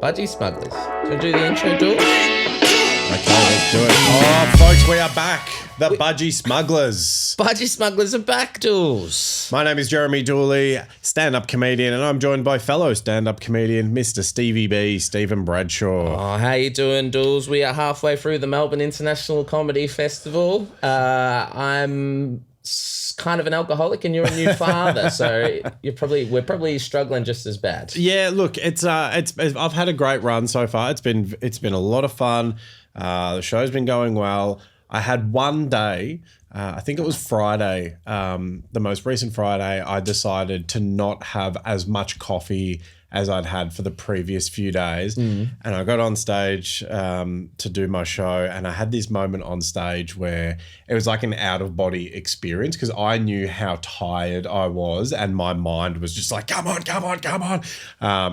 Budgy Smugglers. Do you want to do the intro, Dool? Okay, let's do it. Oh, folks, we are back. The Budgy Smugglers. Budgy Smugglers are back, Dools. My name is Jeremy Dooley, stand-up comedian, and I'm joined by fellow stand-up comedian, Mr. Stevie B, Stephen Bradshaw. Oh, how you doing, Dools? We are halfway through the Melbourne International Comedy Festival. I'm kind of an alcoholic and you're a new father, so we're probably struggling just as bad. Yeah, look, I've had a great run so far. It's been a lot of fun. The show's been going well. I had one day, I think it was Friday, the most recent Friday, I decided to not have as much coffee as I'd had for the previous few days. And I got on stage to do my show, and I had this moment on stage where it was like an out-of-body experience because I knew how tired I was and my mind was just like, come on.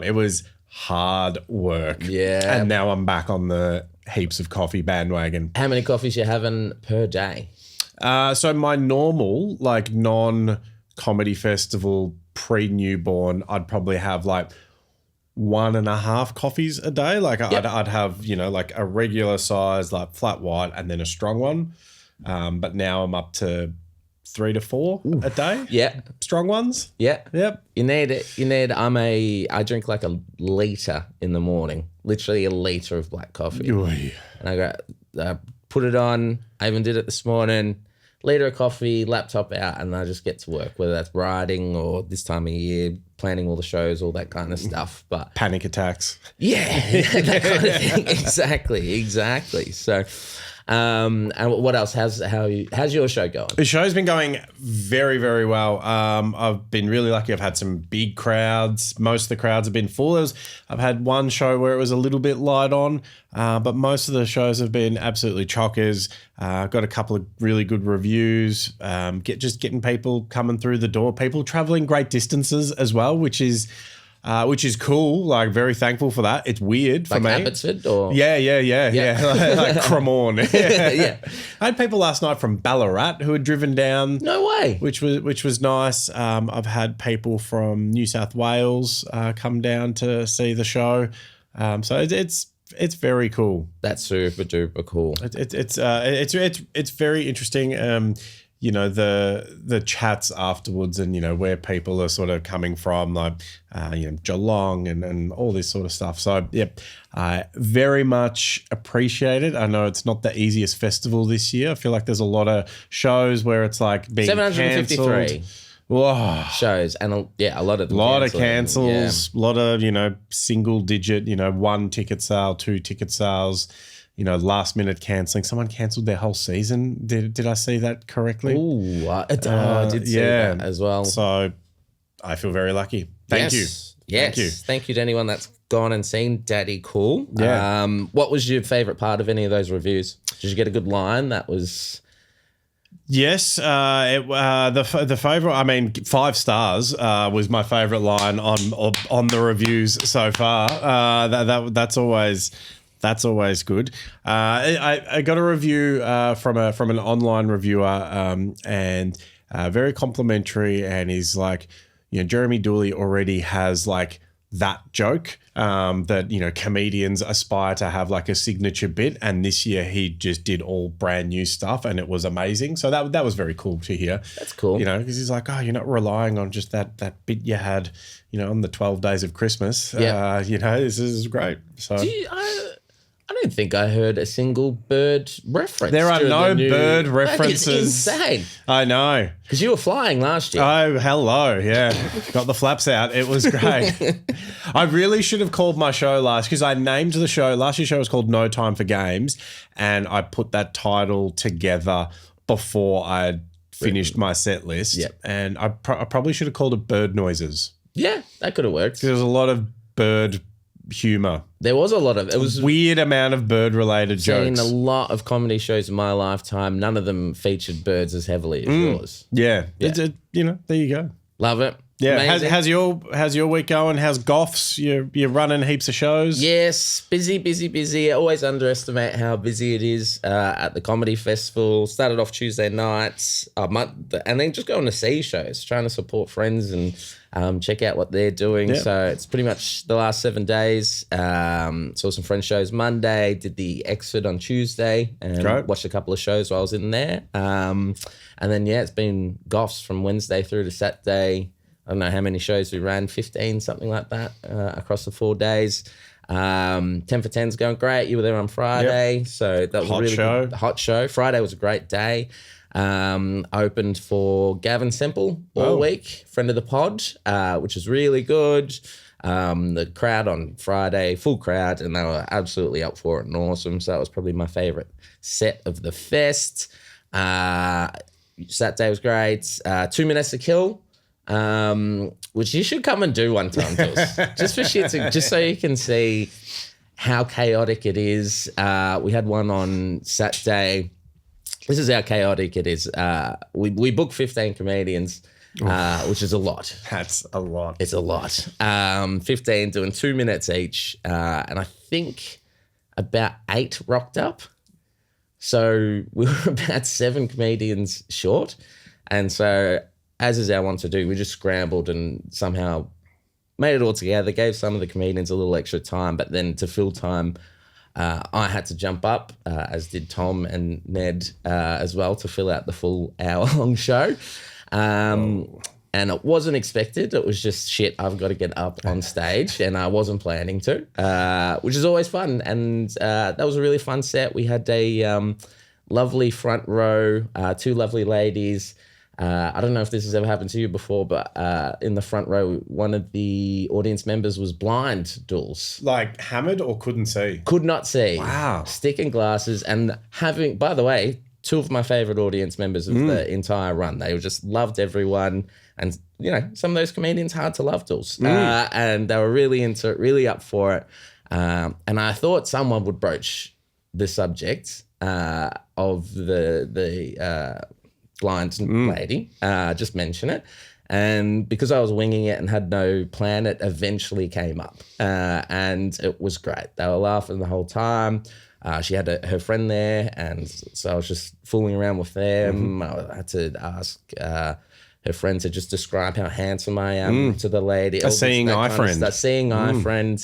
It was hard work. Yeah. And now I'm back on the heaps of coffee bandwagon. How many coffees you having per day? So my normal, like non-comedy festival pre-newborn, I'd probably have like 1.5 coffees a day. Like I'd have, like a regular size, like flat white and then a strong one. But now I'm up to 3 to 4 a day. Yeah. Strong ones. Yeah. Yep. You need it. I drink like a litre in the morning, literally a litre of black coffee. Oy. And I put it on. I even did it this morning. Litre of coffee, laptop out, and I just get to work, whether that's writing or this time of year, planning all the shows, all that kind of stuff. But Panic attacks. yeah, that kind of thing. Exactly. So, and what else? How's your show going? The show's been going very, very well. I've been really lucky. I've had some big crowds. Most of the crowds have been full. I've had one show where it was a little bit light on, but most of the shows have been absolutely chockers. Got a couple of really good reviews. Just getting people coming through the door. People traveling great distances as well, which is cool. Like, very thankful for that. It's weird for like me. Abbotsford or Yeah. Like Cremorne. yeah. I had people last night from Ballarat who had driven down. No way. Which was nice. I've had people from New South Wales come down to see the show. So it's very cool. That's super duper cool. It's very interesting. The chats afterwards and, where people are sort of coming from, like, Geelong and all this sort of stuff. So, yeah, I very much appreciate it. I know it's not the easiest festival this year. I feel like there's a lot of shows where it's like being 753 cancelled. Whoa. Shows and a lot of them cancels, a lot of single digit, 1 ticket sale, 2 ticket sales, last minute cancelling. Someone cancelled their whole season. Did I see that correctly? I did see that as well. So I feel very lucky. Thank you. Yes. Thank you to anyone that's gone and seen Daddy Cool. Yeah. What was your favourite part of any of those reviews? Did you get a good line that was... Yes, the favourite. I mean, 5 stars was my favourite line on the reviews so far. That's always good. I got a review from an online reviewer and very complimentary, and he's like, Jeremy Dooley already has like that joke that comedians aspire to have like a signature bit, and this year he just did all brand new stuff and it was amazing. So that was very cool to hear. That's cool. Because he's like, oh, you're not relying on just that bit you had on the 12 days of Christmas. Yeah. This is great. So I don't think I heard a single bird reference. There are no bird references. That is insane. I know. Because you were flying last year. Oh, hello. Yeah. Got the flaps out. It was great. I really should have called my show because I named the show. Last year's show was called No Time for Games, and I put that title together before I had finished my set list. Yep. And I probably should have called it Bird Noises. Yeah, that could have worked. There was a lot of bird humor. There was a lot of... It was weird amount of bird-related jokes. Seen a lot of comedy shows in my lifetime. None of them featured birds as heavily as yours. Yeah. There you go. Love it. Yeah. Amazing. How's your week going? How's Goffs? You're running heaps of shows. Yes, busy. I always underestimate how busy it is at the comedy festival. Started off Tuesday nights, and then just going to see shows, trying to support friends and check out what they're doing. Yep. So it's pretty much the last 7 days. Saw some friend shows Monday, did the Exit on Tuesday, and watched a couple of shows while I was in there. And then, it's been Goffs from Wednesday through to Saturday. I don't know how many shows we ran, 15, something like that, across the 4 days. 10 for 10's going great. You were there on Friday, so that was a really good, hot show. Friday was a great day. Opened for Gavin Semple all week, friend of the pod, which is really good. The crowd on Friday, full crowd, and they were absolutely up for it and awesome. So that was probably my favourite set of the fest. Saturday was great. 2 Minutes to Kill. Which you should come and do one time, Jules. Just for shits, just so you can see how chaotic it is. We had one on Saturday. This is how chaotic it is. We booked 15 comedians, which is a lot. That's a lot. It's a lot. 15 doing 2 minutes each, and I think about 8 rocked up. So we were about 7 comedians short, and so, as is our want to do, we just scrambled and somehow made it all together, gave some of the comedians a little extra time, but then to fill time, I had to jump up, as did Tom and Ned as well, to fill out the full hour-long show. And it wasn't expected. It was just, shit, I've got to get up on stage, and I wasn't planning to, which is always fun. And that was a really fun set. We had a lovely front row, 2 lovely ladies. I don't know if this has ever happened to you before, but in the front row, one of the audience members was blind, Dools. Like hammered or couldn't see? Could not see. Wow. Sticking glasses and having, by the way, 2 of my favourite audience members of the entire run. They just loved everyone. And, some of those comedians, hard to love, Dools. And they were really into it, really up for it. And I thought someone would broach the subject of the blind lady, just mention it. And because I was winging it and had no plan, it eventually came up. And it was great. They were laughing the whole time. She had her friend there, and so I was just fooling around with them. I had to ask her friend to just describe how handsome I am to the lady. A seeing eye friend. A seeing eye friend.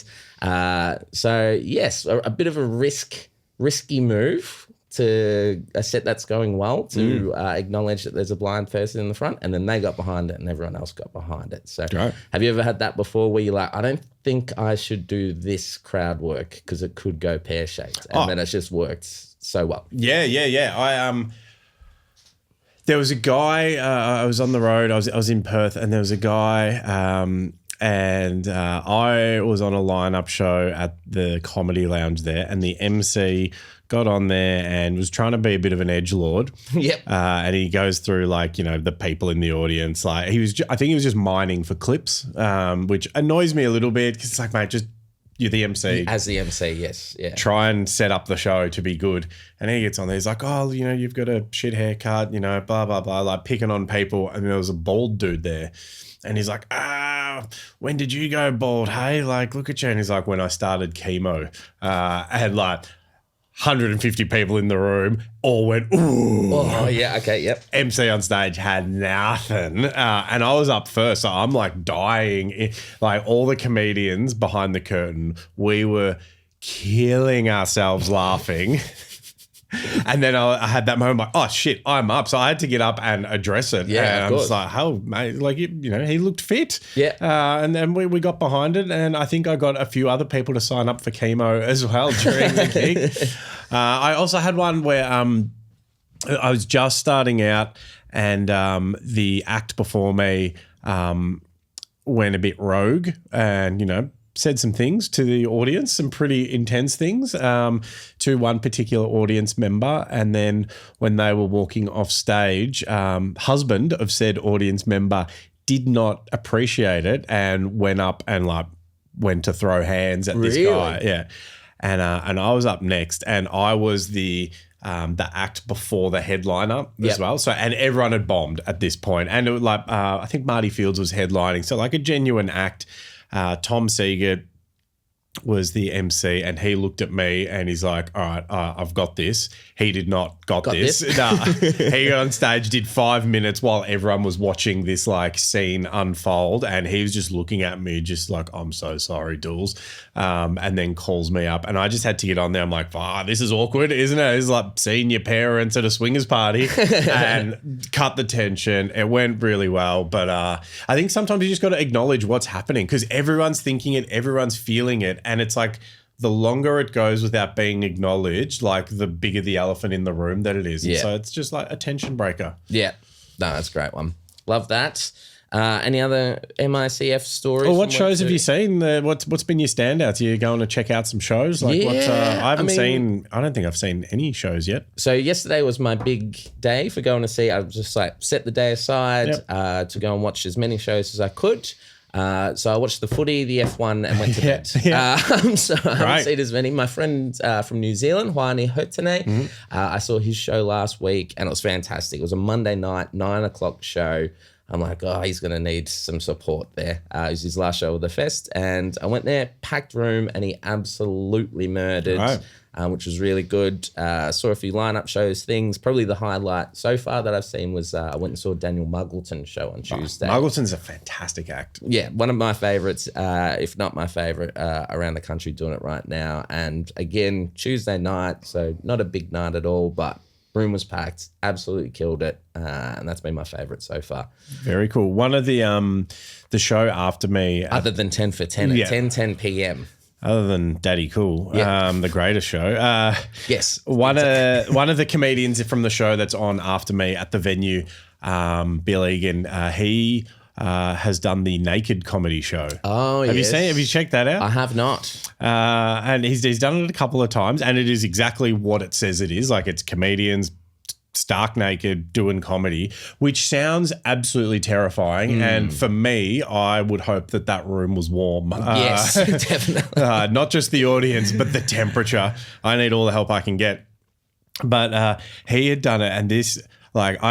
So, yes, a bit of a risky move to a set that's going well, to acknowledge that there's a blind person in the front, and then they got behind it and everyone else got behind it. So have you ever had that before where you're like, I don't think I should do this crowd work because it could go pear-shaped, and then it's just worked so well? Yeah. There was a guy, I was on the road, I was in Perth, and there was a guy, and I was on a lineup show at the Comedy Lounge there, and the MC got on there and was trying to be a bit of an edgelord. Yep. And he goes through the people in the audience. Like I think he was just mining for clips, which annoys me a little bit because it's like, mate, just you're the MC. As the MC, yes. Yeah. Try and set up the show to be good. And he gets on there. He's like, oh, you've got a shit haircut, blah, blah, blah, like picking on people. And there was a bald dude there. And he's like, when did you go bald? Hey, look at you. And he's like, when I started chemo. And 150 people in the room all went, ooh. Oh, yeah, okay, yep. MC on stage had nothing. And I was up first, so I'm dying. All the comedians behind the curtain, we were killing ourselves laughing. And then I had that moment oh, shit, I'm up. So I had to get up and address it. Yeah, and I'm just like, oh, mate, he looked fit. Yeah. And then we got behind it. And I think I got a few other people to sign up for chemo as well during the gig. I also had one where I was just starting out and the act before me went a bit rogue and, said some things to the audience, some pretty intense things to one particular audience member. And then when they were walking off stage, husband of said audience member did not appreciate it and went up and went to throw hands at this guy. Yeah. And I was up next and I was the the act before the headliner as Yep. well. So, and everyone had bombed at this point. And it was like, I think Marty Fields was headlining. So like a genuine act. Tom Seager was the MC, and he looked at me and he's like, all right, I've got this. He did not got this. Nah, he got on stage, did 5 minutes while everyone was watching this like scene unfold, and he was just looking at me just like, I'm so sorry, Dools. And then calls me up, and I just had to get on there. I'm like, this is awkward, isn't it? It's like seeing your parents at a swingers party and cut the tension. It went really well, but I think sometimes you just got to acknowledge what's happening, because everyone's thinking it, everyone's feeling it. And it's like the longer it goes without being acknowledged, like the bigger the elephant in the room that it is. Yeah. And so it's just like a tension breaker. Yeah. No, that's a great one. Love that. Any other MICF stories? Well, what shows have you seen? What's been your standouts? Are you going to check out some shows? Like I don't think I've seen any shows yet. So yesterday was my big day for going to see. I was just like set the day aside to go and watch as many shows as I could. So I watched the footy, the F1, and went to bed. So I haven't seen as many. My friend from New Zealand, Hoani Hotene, I saw his show last week, and it was fantastic. It was a Monday night, 9 o'clock show. I'm like, he's going to need some support there. It was his last show of the fest, and I went there, packed room, and he absolutely murdered. Which was really good. Saw a few lineup shows, things. Probably the highlight so far that I've seen was I went and saw Daniel Muggleton's show on Tuesday. Muggleton's a fantastic act. Yeah, one of my favourites, if not my favourite, around the country doing it right now. And again, Tuesday night, so not a big night at all, but room was packed, absolutely killed it. And that's been my favourite so far. Very cool. One of the show after me. Other than 10 for 10 at 10 p.m. Other than Daddy Cool, the greatest show. Yes. One of the comedians from the show that's on after me at the venue, Bill Egan, he has done the Naked comedy show. Oh, Have you seen it? Have you checked that out? I have not. And he's done it a couple of times, and it is exactly what it says it is. Like, it's comedians stark naked doing comedy, which sounds absolutely terrifying. And for me, I would hope that room was warm. Yes, definitely. Not just the audience, but the temperature. I need all the help I can get. But he had done it, and this, like,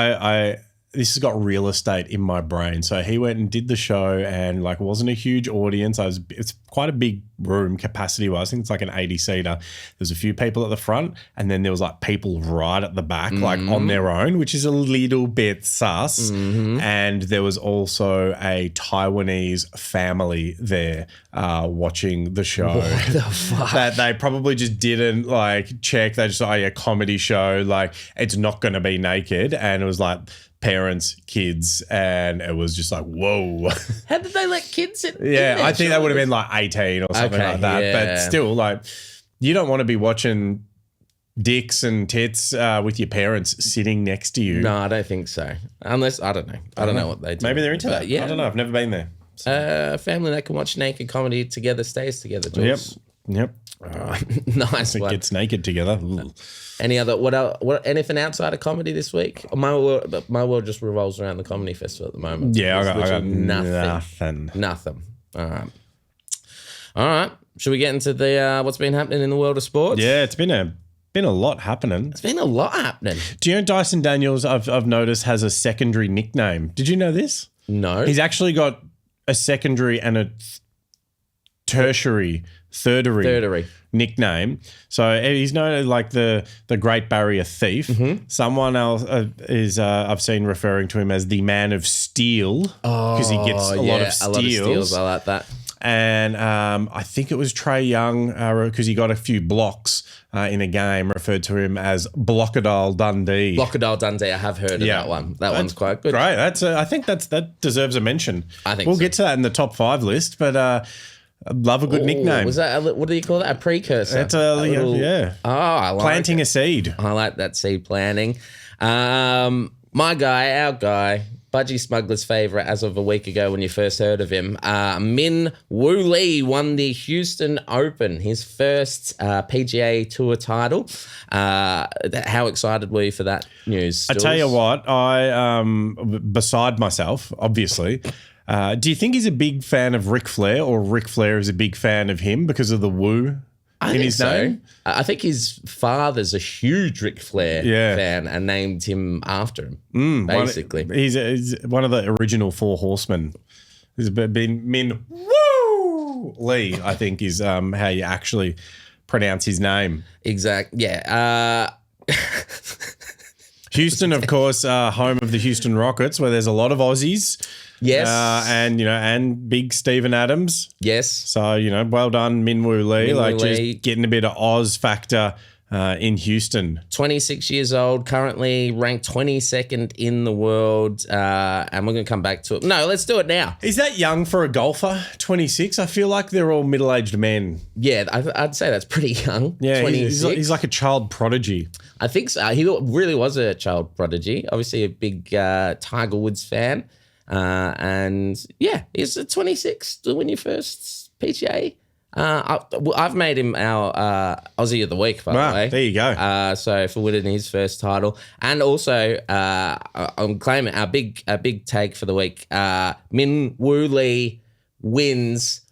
this has got real estate in my brain. So he went and did the show, and like, it wasn't a huge audience. It's quite a big room capacity wise. I think it's like an 80-seater. There's a few people at the front, and then there was like people right at the back, like on their own, which is a little bit sus. And there was also a Taiwanese family there watching the show. What the fuck? That they probably just didn't like check. They just a comedy show, like it's not going to be naked, and it was like parents, kids, and it was just like, whoa. How did they let kids in? Yeah, in there? I think that would have been like 18 or something like that. Yeah. But still, like, you don't want to be watching dicks and tits with your parents sitting next to you. No, I don't think so. Unless, I don't know. I don't know what they do. Maybe they're into that. Yeah. I don't know. I've never been there. A family that can watch naked comedy together stays together, Jules. Yep. Nice It one. gets naked together. Ooh. Any other, what anything outside of comedy this week? My world just revolves around the comedy festival at the moment. Yeah, There's I got literally nothing. Nothing. All right. Should we get into the what's been happening in the world of sports? Yeah, it's been a lot happening. It's been a lot happening. Do you know Dyson Daniels, I've noticed, has a secondary nickname? Did you know this? No. He's actually got a secondary and a thirdary nickname. So he's known as like the Great Barrier Thief. Someone else is I've seen referring to him as the Man of Steel because he gets a lot of steals. I like that. And I think it was Trey Young because he got a few blocks in a game, referred to him as Blockadile Dundee. Blockadile Dundee, I have heard of that one. That's one's quite good. Great. I think that deserves a mention. I think we'll so. get to that in the top 5 list, but I love a good nickname. Was that what do you call that? A precursor? It's a little, yeah. Oh, I like planting it. a seed. I like that seed planting. My guy, our guy, Budgy Smugglers' favourite as of a week ago when you first heard of him, Min Woo Lee won the Houston Open, his first PGA Tour title. How excited were you for that news? I tell you what, I beside myself, obviously. Do you think he's a big fan of Ric Flair, or Ric Flair is a big fan of him because of the woo in his name? I think his father's a huge Ric Flair fan and named him after him, basically. He's one of the original Four Horsemen. He's been Min Woo Lee, I think, is how you actually pronounce his name. Exactly. Yeah. Houston, of course, home of the Houston Rockets, where there's a lot of Aussies. Yes. And big Steven Adams. Yes. So, well done, Minwoo Lee. Just getting a bit of Oz factor in Houston. 26 years old, currently ranked 22nd in the world. And we're going to come back to it. No, let's do it now. Is that young for a golfer, 26? I feel like they're all middle-aged men. Yeah, I'd say that's pretty young. Yeah, he's like a child prodigy. I think so. He really was a child prodigy. Obviously a big Tiger Woods fan. And yeah, he's a 26 to win your first PGA. I've made him our Aussie of the Week, by the way. There you go. So for winning his first title, and also I'm claiming our big take for the week. Min Woo Lee wins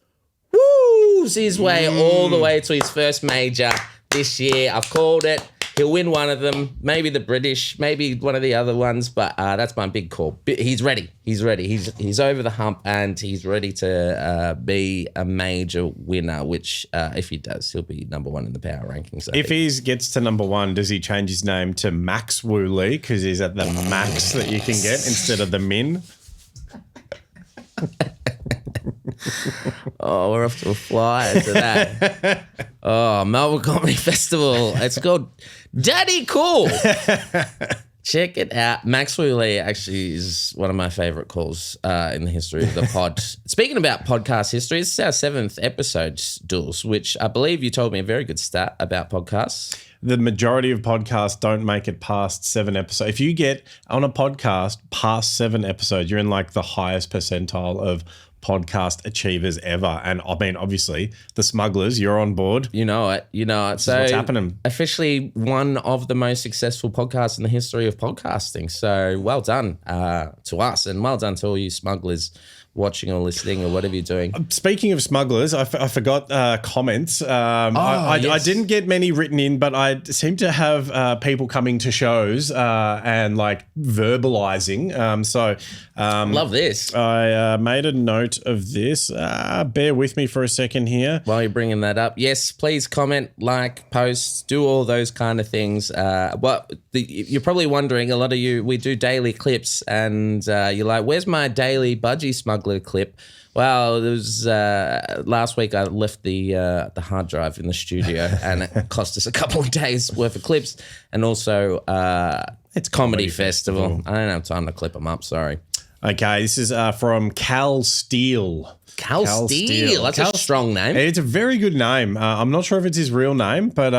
his way all the way to his first major this year. I've called it. He'll win one of them, maybe the British, maybe one of the other ones, but that's my big call. He's ready. He's ready. He's over the hump, and he's ready to be a major winner, which if he does, he'll be number one in the power rankings. If he gets to number one, does he change his name to Max Woo Lee because he's at the max that you can get instead of the min? Oh, we're off to a flyer to that. Oh, Melbourne Comedy Festival. It's called Daddy Cool. Check it out. Max Woo Lee actually is one of my favorite calls in the history of the pod. Speaking about podcast history, this is our 7th episode, Dools, which I believe you told me a very good stat about podcasts. The majority of podcasts don't make it past 7 episodes. If you get on a podcast past 7 episodes, you're in like the highest percentile of podcast achievers ever. And I mean, obviously, the Smugglers, you're on board. You know it. So what's happening. Officially one of the most successful podcasts in the history of podcasting. So well done to us, and well done to all you smugglers watching or listening or whatever you're doing. Speaking of smugglers, I forgot comments. Yes. I didn't get many written in, but I seem to have people coming to shows and like verbalizing. Love this. I made a note of this. Bear with me for a second here. While you're bringing that up, yes, please comment, like, post, do all those kind of things. You're probably wondering, a lot of you, we do daily clips, and you're like, where's my daily Budgy Smuggler clip? Well, it was last week I left the hard drive in the studio and it cost us a couple of days worth of clips, and also it's Comedy Festival. I don't have time to clip them up, sorry. Okay, this is from Cal Steele. Cal Steele. That's a strong name. It's a very good name. I'm not sure if it's his real name, but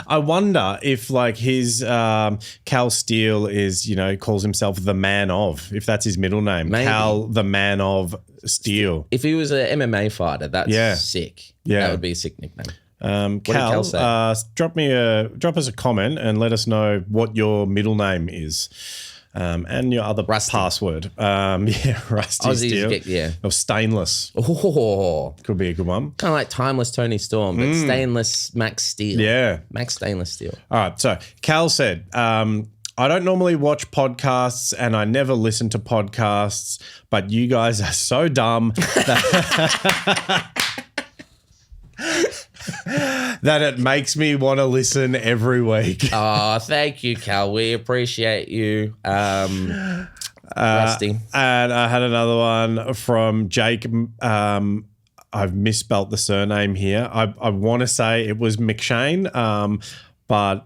I wonder if like his Cal Steele is, calls himself the man of, if that's his middle name. Maybe. Cal the man of Steele. If he was an MMA fighter, that's sick. Yeah. That would be a sick nickname. Cal, drop us a comment and let us know what your middle name is. And your other password. Rusty Aussies Steel. Or Stainless. Oh. Could be a good one. Kind of like Timeless Tony Storm, but Stainless Max Steel. Yeah. Max Stainless Steel. All right. So Cal said, I don't normally watch podcasts and I never listen to podcasts, but you guys are so dumb that it makes me want to listen every week. Oh, thank you, Cal. We appreciate you. Rusty. And I had another one from Jake. I've misspelt the surname here. I want to say it was McShane, but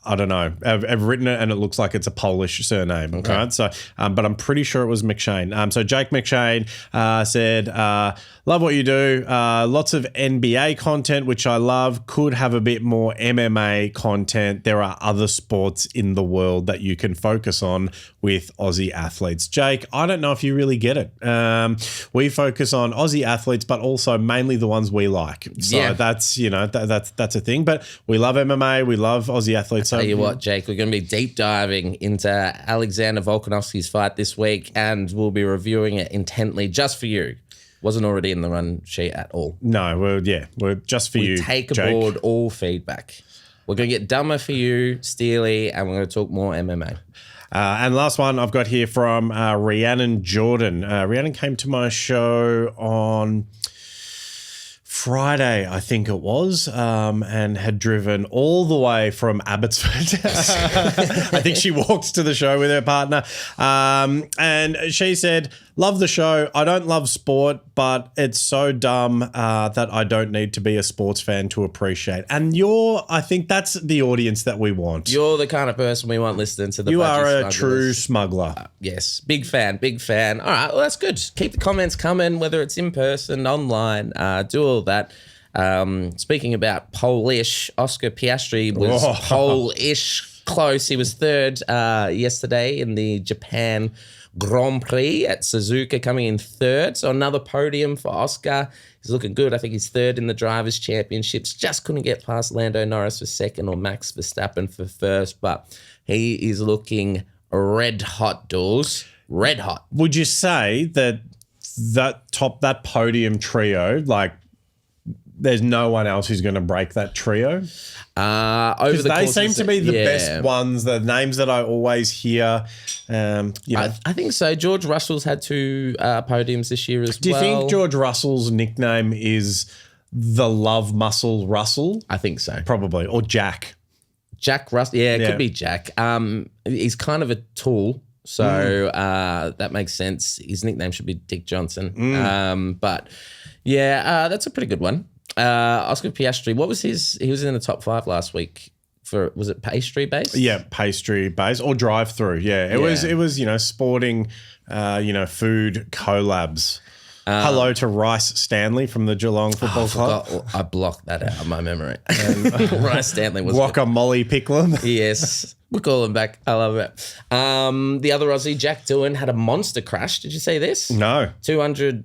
I don't know. I've written it and it looks like it's a Polish surname. Okay. Right? So, but I'm pretty sure it was McShane. So Jake McShane said, love what you do. Lots of NBA content, which I love. Could have a bit more MMA content. There are other sports in the world that you can focus on with Aussie athletes. Jake, I don't know if you really get it. We focus on Aussie athletes, but also mainly the ones we like. So that's, that's a thing. But we love MMA. We love Aussie athletes. Tell you what, Jake, we're going to be deep diving into Alexander Volkanovski's fight this week, and we'll be reviewing it intently just for you. Wasn't already in the run sheet at all. No, we're just for you, Take Jake. aboard all feedback. We're going to get dumber for you, Steely, and we're going to talk more MMA. And last one I've got here from Rhiannon Jordan. Rhiannon came to my show on Friday, I think it was, and had driven all the way from Abbotsford. I think she walked to the show with her partner. And she said, love the show. I don't love sport, but it's so dumb that I don't need to be a sports fan to appreciate. And I think that's the audience that we want. You're the kind of person we want listening to the You Budgy are a Smugglers. true smuggler. Yes, big fan. All right, well, that's good. Keep the comments coming, whether it's in person, online, do all that. Speaking about Polish, Oscar Piastri was Polish close. He was third yesterday in the Japan Grand Prix at Suzuka, coming in third. So another podium for Oscar. He's looking good. I think he's third in the Drivers' Championships. Just couldn't get past Lando Norris for second or Max Verstappen for first, but he is looking red hot, Dools. Red hot. Would you say that podium trio, like, there's no one else who's going to break that trio? Over the they course seem of to be the best ones, the names that I always hear. I think so. George Russell's had 2 podiums this year as well. Do you think George Russell's nickname is the Love Muscle Russell? I think so. Probably. Or Jack. Jack Russell. Yeah, it could be Jack. He's kind of a tool. So that makes sense. His nickname should be Dick Johnson. But yeah, that's a pretty good one. Oscar Piastri, what was his? He was in the top 5 last week for, was it pastry based? Yeah, pastry based or drive through. Yeah, it was sporting, food collabs. Hello to Rice Stanley from the Geelong Football Club. I blocked that out of my memory. Rice Stanley was Guacamole Picklum. Yes, we'll call him back. I love it. The other Aussie, Jack Doohan, had a monster crash. Did you see this? No. 200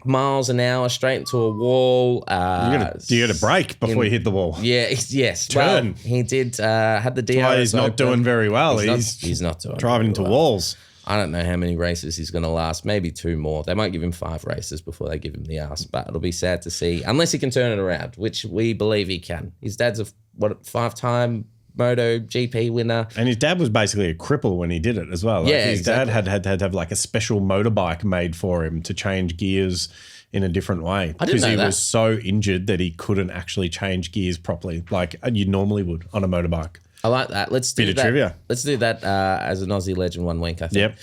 miles an hour straight into a wall. You got to brake before you hit the wall. Yeah, yes. Turn. Well, he did had the DRS. Why he's not open. doing very well. He's not doing driving into walls. I don't know how many races he's going to last. Maybe 2 more. They might give him 5 races before they give him the arse, but it'll be sad to see. Unless he can turn it around, which we believe he can. His dad's a 5-time Moto GP winner. And his dad was basically a cripple when he did it as well. Like his dad had to have like a special motorbike made for him to change gears in a different way. Because he was so injured that he couldn't actually change gears properly like you normally would on a motorbike. I like that. Let's do that. Trivia. Let's do that as an Aussie legend one week, I think.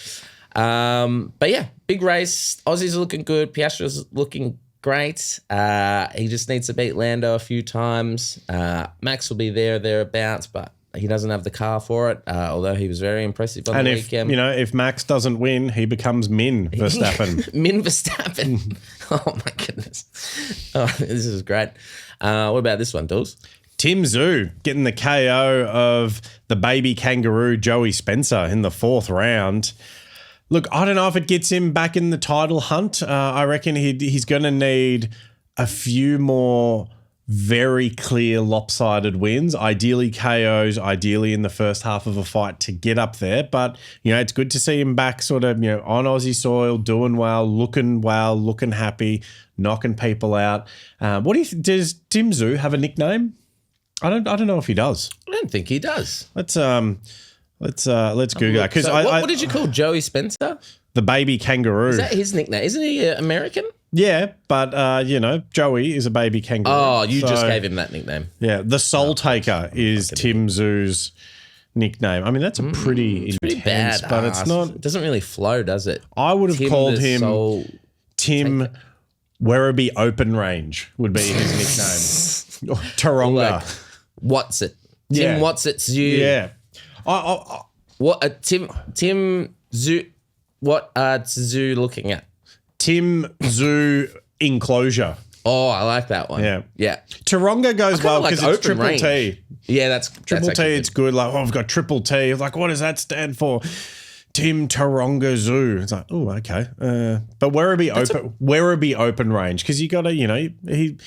Yep. But yeah, big race. Aussies are looking good. Piastri's looking great. He just needs to beat Lando a few times. Max will be thereabouts, but he doesn't have the car for it, although he was very impressive on the weekend. If Max doesn't win, he becomes Min Verstappen. Min Verstappen. Oh, my goodness. Oh, this is great. What about this one, Dools? Tszyu getting the KO of the baby kangaroo Joey Spencer in the 4th round. Look, I don't know if it gets him back in the title hunt. I reckon he's going to need a few more very clear lopsided wins, ideally KOs, ideally in the first half of a fight to get up there. But, it's good to see him back sort of, on Aussie soil, doing well, looking happy, knocking people out. What do you think? Does Tszyu have a nickname? I don't know if he does. I don't think he does. Let's Google that. Because what did you call Joey Spencer? The baby kangaroo. Is that his nickname? Isn't he American? Yeah, but Joey is a baby kangaroo. Oh, you just gave him that nickname. Yeah, the Soul Taker is Tszyu's nickname. I mean, that's a pretty intense, pretty bad, but it's not. It doesn't really flow, does it? I would have called him Tim Werribee Open Range would be his nickname. Taronga. Like, what's it? Tim, what's it? Tszyu. Yeah. What Tim Tszyu? What are Tszyu looking at? Tszyu enclosure. Oh, I like that one. Yeah. Taronga goes well because it's triple range. T. Yeah, that's triple T. Good. It's good. Like, I've got triple T. Like, what does that stand for? Tim Taronga Zoo. It's like, oh, okay. But Werribee Open Range because you got to,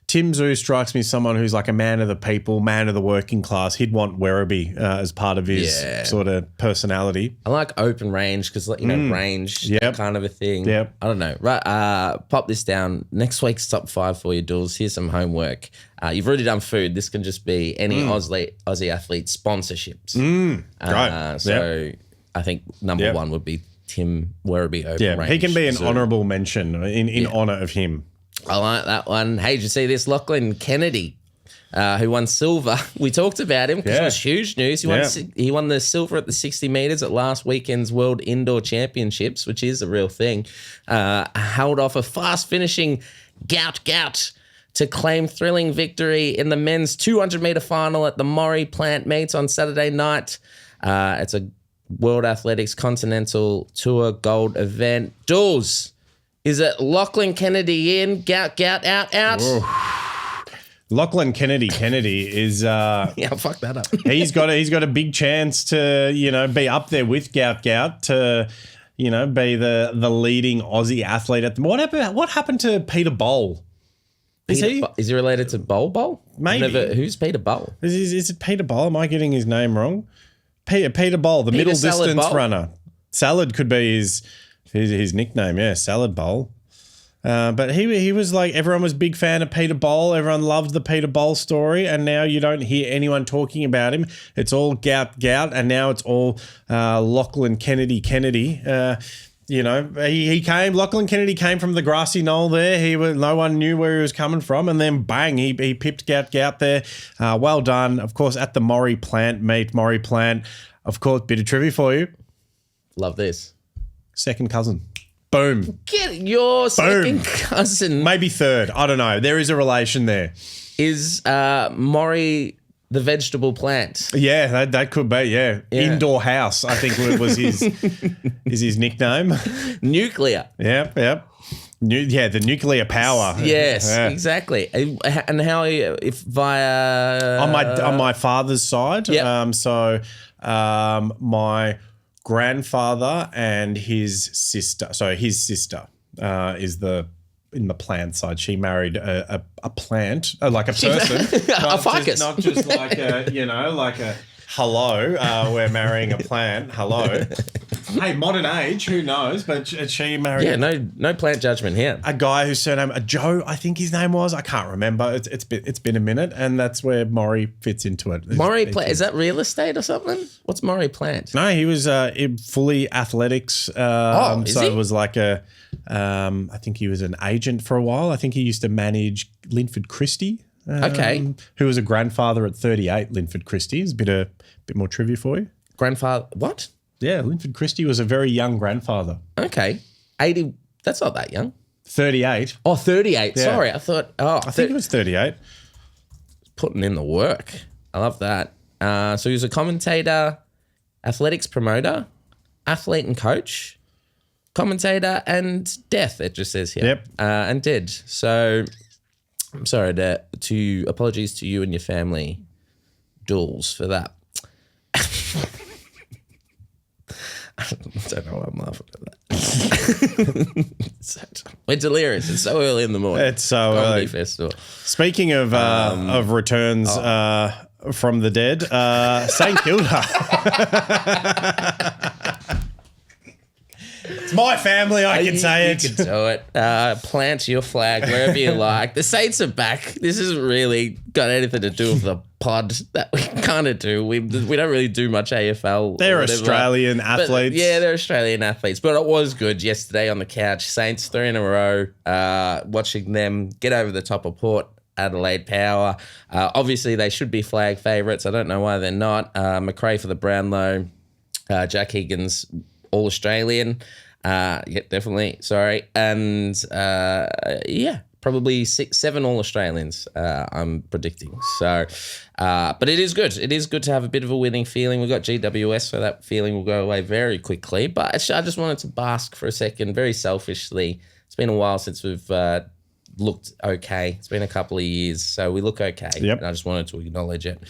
Tim Tszyu strikes me as someone who's like a man of the people, man of the working class. He'd want Werribee as part of his sort of personality. I like open range because, range, kind of a thing. Yep. I don't know. Right, pop this down. Next week's top 5 for you, Dools. Here's some homework. You've already done food. This can just be any Aussie athlete sponsorships. Great. So I think number 1 would be Tim Werribee open range. He can be an honourable mention in honour of him. I like that one. Hey, did you see this? Lachlan Kennedy, who won silver. We talked about him because it was huge news. He won the silver at the 60 metres at last weekend's World Indoor Championships, which is a real thing. Held off a fast-finishing Gout to claim thrilling victory in the men's 200-metre final at the Maury Plant Meets on Saturday night. It's a World Athletics Continental Tour Gold event. Dools. Is it Lachlan Kennedy in? Gout, out? Whoa. Lachlan Kennedy is yeah, fuck that up. he's got a big chance to, be up there with Gout to, be the leading Aussie athlete at the what happened to Peter Bowl? Is he related to Bowl? Maybe. Who's Peter Bowl? Is it Peter Bowl? Am I getting his name wrong? Peter Bowl, the middle distance runner. Salad could be his nickname, Salad Bowl. But he was like, everyone was a big fan of Peter Bowl. Everyone loved the Peter Bowl story. And now you don't hear anyone talking about him. It's all Gout. And now it's all Lachlan Kennedy. Lachlan Kennedy came from the grassy knoll there. No one knew where he was coming from. And then bang, he pipped Gout there. Well done. Of course, at the Maury Plant meet. Maury Plant, of course, bit of trivia for you. Love this. Second cousin. Boom. Get your second cousin. Maybe third. I don't know. There is a relation there. Is Maury the vegetable plant? Yeah, that could be, yeah. Indoor house, I think was his is his nickname. Nuclear. Yep. The nuclear power. Yes, exactly. And how if via on my father's side. Yep. My grandfather and his sister. So his sister is in the plant side. She married a plant, like a person, a ficus, not just like a hello. We're marrying a plant. Hello. Hey, modern age, who knows? But she married. Yeah, no plant judgment here. A guy whose surname Joe, I think his name was. I can't remember. It's been a minute, and that's where Maury fits into it. Maury Plant, is that real estate or something? What's Maury Plant? No, he was fully athletics. It was like I think he was an agent for a while. I think he used to manage Linford Christie. Who was a grandfather at 38. Linford Christie is a bit more trivia for you. Grandfather, what? Yeah, Linford Christie was a very young grandfather. Okay. 80, that's not that young. 38. Oh, 38. Yeah. Sorry, I thought, I think it was 38. Putting in the work. I love that. So he was a commentator, athletics promoter, athlete and coach, commentator, and death, it just says here. Yep. And dead. So I'm sorry to apologies to you and your family, Dools, for that. I don't know why I'm laughing at that. We're delirious. It's so early in the morning. It's so early. Festival. Speaking of returns from the dead, St Kilda. It's my family, I can say it. You can do it. Plant your flag wherever you like. The Saints are back. This hasn't really got anything to do with the pod that we kind of do. We don't really do much AFL. They're Australian athletes. They're Australian athletes. But it was good yesterday on the couch. Saints 3 in a row. Watching them get over the top of Port Adelaide Power. Obviously, they should be flag favourites. I don't know why they're not. McRae for the Brownlow. Jack Higgins, All-Australian. Definitely. Sorry. And probably 7 All-Australians, I'm predicting. So, but it is good. It is good to have a bit of a winning feeling. We've got GWS, so that feeling will go away very quickly. But I just wanted to bask for a second, very selfishly. It's been a while since we've looked okay. It's been a couple of years, so we look okay. Yep. And I just wanted to acknowledge it.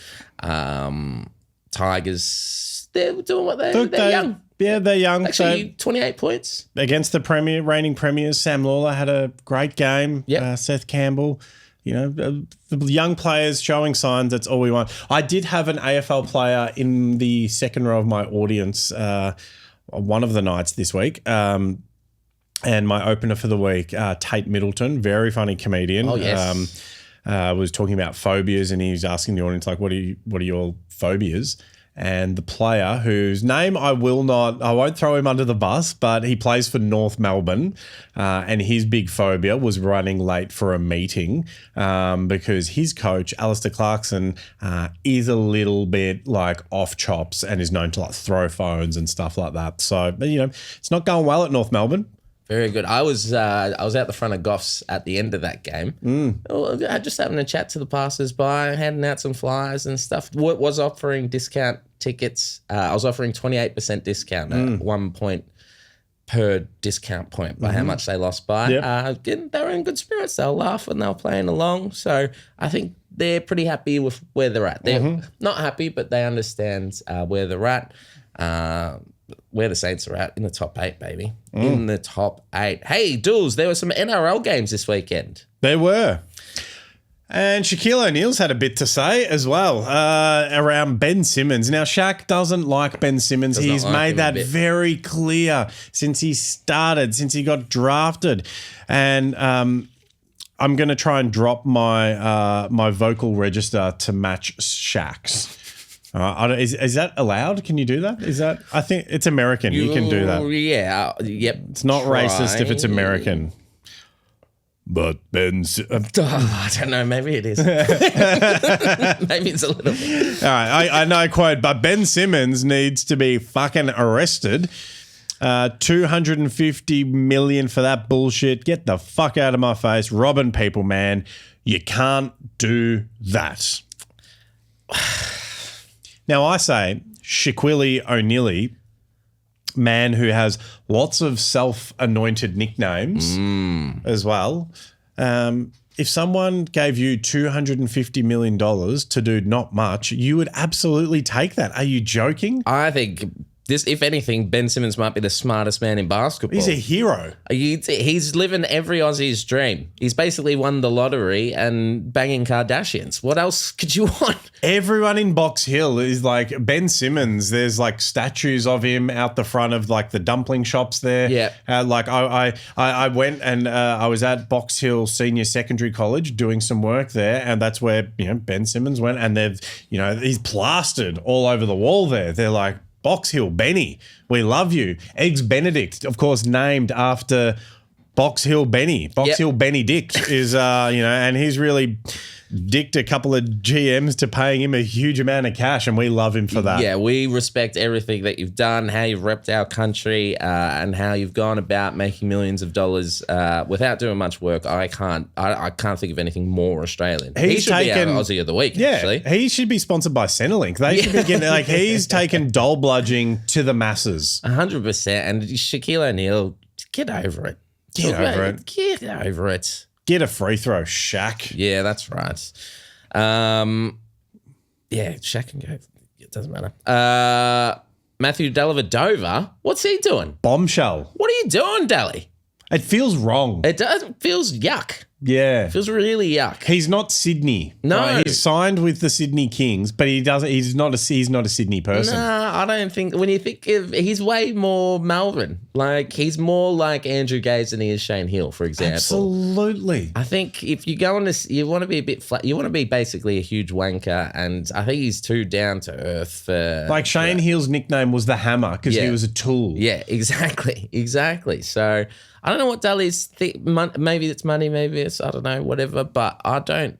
Tigers, they're doing what they're young. Yeah, they're young. Actually, 28 points. Against the reigning premiers, Sam Lawler had a great game. Yep. Seth Campbell the young players showing signs. That's all we want. I did have an AFL player in the second row of my audience one of the nights this week. And my opener for the week, Tate Middleton, very funny comedian. Oh, yes. Was talking about phobias, and he was asking the audience, like, what are your phobias? And the player, whose name I won't throw him under the bus, but he plays for North Melbourne, and his big phobia was running late for a meeting because his coach, Alistair Clarkson, is a little bit like off chops and is known to like throw phones and stuff like that. So, it's not going well at North Melbourne. Very good. I was out the front of Goffs at the end of that game. Just having a chat to the passers-by, handing out some flyers and stuff. Was offering discount tickets. I was offering 28% discount at 1 point per discount point by how much they lost by. Yep. They were in good spirits. They were laughing. They were playing along. So I think they're pretty happy with where they're at. They're not happy, but they understand where they're at. Where the Saints are at, in the top 8, baby. In the top 8. Hey, Dools, there were some NRL games this weekend. There were. And Shaquille O'Neal's had a bit to say as well around Ben Simmonds. Now, Shaq doesn't like Ben Simmonds. He's made that very clear since he got drafted. And I'm going to try and drop my vocal register to match Shaq's. Is that allowed? Can you do that? I think it's American. You can do that. Yeah. Yep. It's not racist if it's American. But Ben... I don't know. Maybe it is. Maybe it's a little bit. All right. I know, quote, but Ben Simmonds needs to be fucking arrested. $250 million for that bullshit. Get the fuck out of my face. Robbing people, man. You can't do that. Now, I say Shaquille O'Neal, man who has lots of self-anointed nicknames as well. If someone gave you $250 million to do not much, you would absolutely take that. Are you joking? I think this, if anything, Ben Simmonds might be the smartest man in basketball. He's a hero. He's living every Aussie's dream. He's basically won the lottery and banging Kardashians. What else could you want? Everyone in Box Hill is like Ben Simmonds. There's like statues of him out the front of like the dumpling shops there. Yeah. I went and I was at Box Hill Senior Secondary College doing some work there, and that's where Ben Simmonds went, and he's plastered all over the wall there. They're like, Box Hill Benny, we love you. Eggs Benedict, of course, named after Box Hill Benny. Box Hill Benedict is, and he's really dicked a couple of GMs to paying him a huge amount of cash, and we love him for that. Yeah, we respect everything that you've done, how you've repped our country, and how you've gone about making millions of dollars without doing much work. I can't think of anything more Australian. He should be our Aussie of the week, actually. He should be sponsored by Centrelink. They should be getting, he's taken doll bludging to the masses. 100%. And Shaquille O'Neal, get over it. Get over it. Get a free throw, Shaq. Yeah, that's right. Shaq can go. It doesn't matter. Matthew Dellavoda, what's he doing? Bombshell. What are you doing, Dally? It feels wrong. It does. It feels yuck. Yeah. It feels really yuck. He's not Sydney. No. Right? He's signed with the Sydney Kings, but he's not a Sydney person. No, I don't think. When you think of, he's way more Melbourne. Like, he's more like Andrew Gaze than he is Shane Hill, for example. Absolutely. I think if you go on this, you want to be a bit flat. You want to be basically a huge wanker, and I think he's too down to earth for. Like Shane Hill's nickname was the Hammer because he was a tool. Yeah, exactly. So I don't know what Dali's maybe it's money, maybe it's I don't know, whatever. But I don't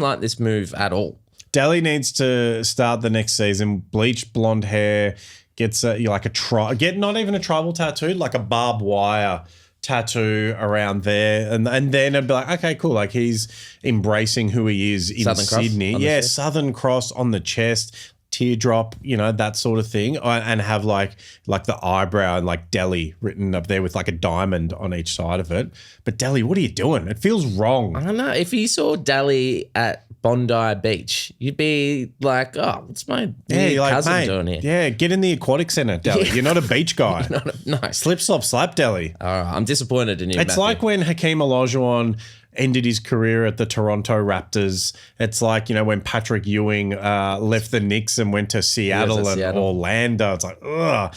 like this move at all. Daly needs to start the next season, bleach blonde hair, gets not even a tribal tattoo, like a barbed wire tattoo around there, and then it'd be like, okay, cool, like he's embracing who he is in Sydney. Yeah, Southern Cross on the chest. Teardrop, that sort of thing, and have like the eyebrow and like Delhi written up there with like a diamond on each side of it. But Delhi, what are you doing? It feels wrong. I don't know. If you saw Delhi at Bondi Beach, you'd be like, oh, what's my cousin doing here? Yeah, get in the aquatic centre, Delhi. You're not a beach guy. No. Slip, slop, slap, Delhi. I'm disappointed in you, It's Matthew. like when Hakeem Olajuwon ended his career at the Toronto Raptors. It's like, when Patrick Ewing left the Knicks and went to Seattle and Orlando. It's like, ugh.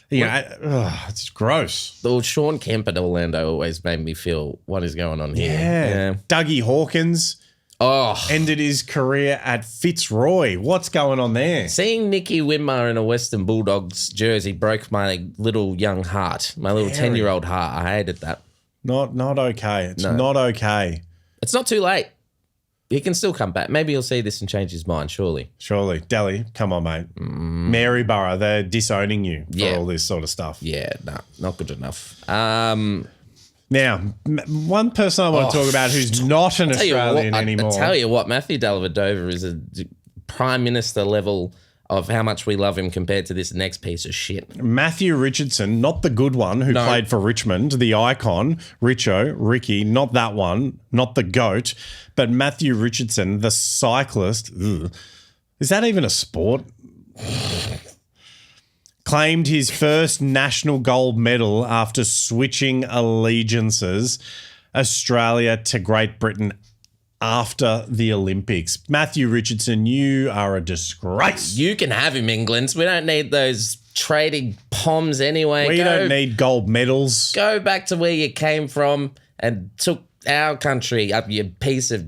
It's gross. The Sean Kemp at Orlando always made me feel what is going on here. Yeah. Dougie Hawkins ended his career at Fitzroy. What's going on there? Seeing Nicky Winmar in a Western Bulldogs jersey broke my little young heart, my little 10-year-old heart. I hated that. Not okay. It's not okay. It's not too late. He can still come back. Maybe he'll see this and change his mind, surely. Surely. Delhi, come on, mate. Maryborough, they're disowning you for all this sort of stuff. Yeah, no, not good enough. Now, one person I want to talk about who's not an Australian anymore. I tell you what, Matthew Dellavoda is a Prime Minister level of how much we love him compared to this next piece of shit. Matthew Richardson, not the good one who played for Richmond, the icon, Ricky, not that one, not the GOAT, but Matthew Richardson, the cyclist. Ugh. Is that even a sport? Claimed his first national gold medal after switching allegiances, Australia to Great Britain after the Olympics. Matthew Richardson, you are a disgrace. You can have him, England. We don't need those trading poms anyway. We don't need gold medals. Go back to where you came from and took our country up, you piece of...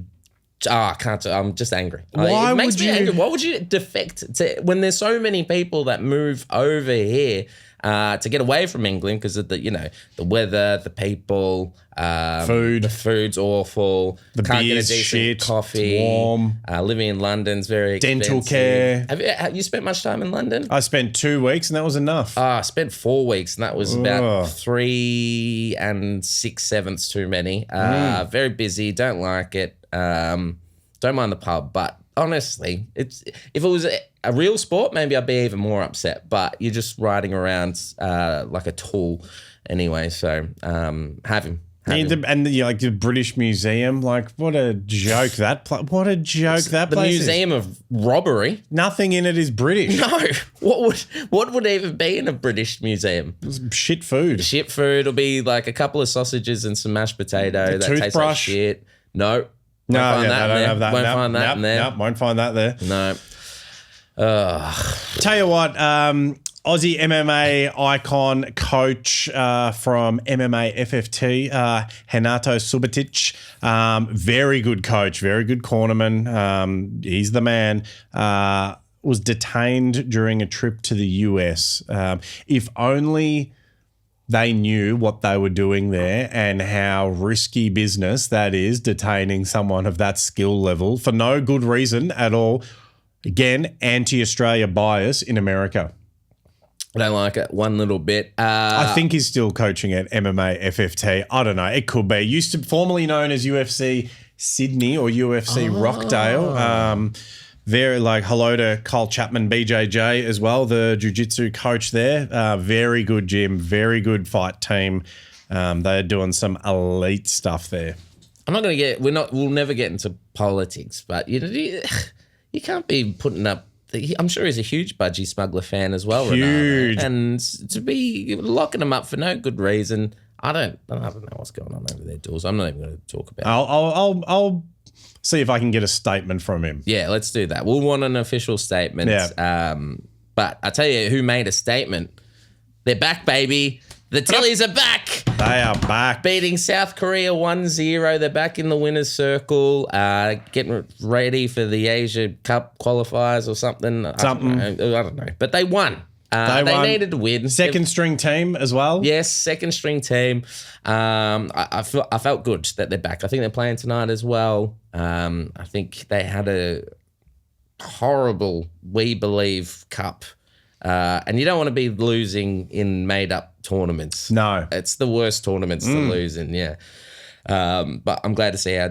I can't. I'm just angry. It makes me angry. Why would you defect when there's so many people that move over here to get away from England because of the weather, the people, food. The food's awful. The can't beer's get a decent shit. coffee. It's warm. Living in London's very expensive. Dental care. Have you spent much time in London? I spent 2 weeks and that was enough. I spent 4 weeks and that was about 3 6/7 too many. Very busy. Don't like it. Don't mind the pub, but honestly, if it was a real sport, maybe I'd be even more upset. But you're just riding around like a tool anyway. So have him. And the British Museum, like what a joke that what a joke that place is. The Museum of Robbery. Nothing in it is British. No, what would even be in a British museum? Shit food. Shit food. It'll be like a couple of sausages and some mashed potato. That tastes like shit. No. No, I don't have that. Won't find that in there. Won't find that there. No. Tell you what, Aussie MMA icon coach from MMA FFT, Renato Subotic, very good coach, very good cornerman. He's the man. Was detained during a trip to the US. If only they knew what they were doing there and how risky business that is, detaining someone of that skill level for no good reason at all. Again, anti-Australia bias in America. I don't like it one little bit. I think he's still coaching at MMA FFT. I don't know. It could be. Used to formerly known as UFC Sydney or UFC Rockdale. Very hello to Kyle Chapman, BJJ as well, the jiu-jitsu coach there. Very good gym, very good fight team. They're doing some elite stuff there. I'm not going to we'll never get into politics, but you can't be putting up, I'm sure he's a huge Budgy Smuggler fan as well, Huge. Renato. And to be locking him up for no good reason, I don't know what's going on over there, Dools. I'm not even going to talk about it. I'll see if I can get a statement from him. Yeah, let's do that. We'll want an official statement. Yeah. But I tell you who made a statement. They're back, baby. The Tillies are back. They are back. Beating South Korea 1-0. They're back in the winner's circle, getting ready for the Asia Cup qualifiers or something. I don't know. But they won. They needed to win. Second string team as well. Yes, second string team. I felt good that they're back. I think they're playing tonight as well. I think they had a horrible We Believe Cup. And you don't want to be losing in made-up tournaments. No. It's the worst tournaments to lose in, yeah. But I'm glad to see our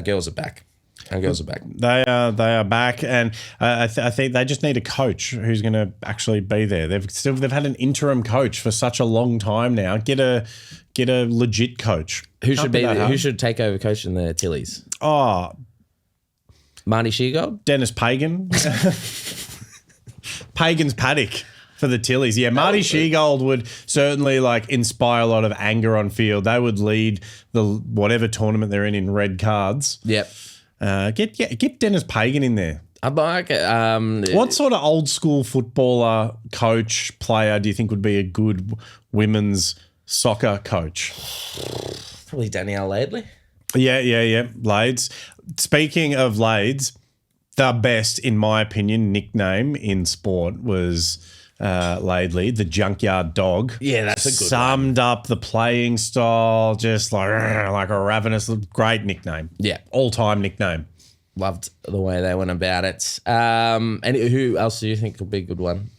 girls are back. Our girls are back. They are back, and I think they just need a coach who's going to actually be there. They've had an interim coach for such a long time now. Get a legit coach. Who should take over coaching the Tillies? Oh, Marty Sheargold? Dennis Pagan. Pagan's paddock. for the Tillies. Yeah, Marty Shegold would certainly like inspire a lot of anger on field. They would lead the whatever tournament they're in red cards. Yep. Get Dennis Pagan in there. I'd like it. What sort of old school footballer, coach, player do you think would be a good women's soccer coach? Probably Danielle Laidley. Yeah. Lades. Speaking of Lades, the best, in my opinion, nickname in sport was Laidley, the junkyard dog. Yeah, that's a good Summed up the playing style, just like a ravenous, great nickname. Yeah. All-time nickname. Loved the way they went about it. And who else do you think would be a good one?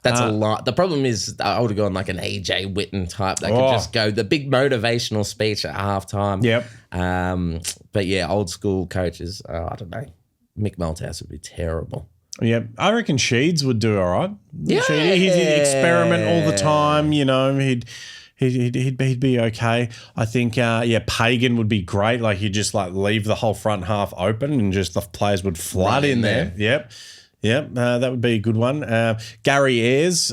That's a lot. The problem is I would have gone like an AJ Witten type that could just go the big motivational speech at halftime. Yep. But yeah, old school coaches, I don't know. Mick Malthouse would be terrible. Yep. I reckon Sheeds would do all right. Yeah. He'd experiment all the time, you know, He'd be okay. I think, Pagan would be great. Like he'd just like leave the whole front half open and just the players would flood in there. Yep. That would be a good one. Gary Ayres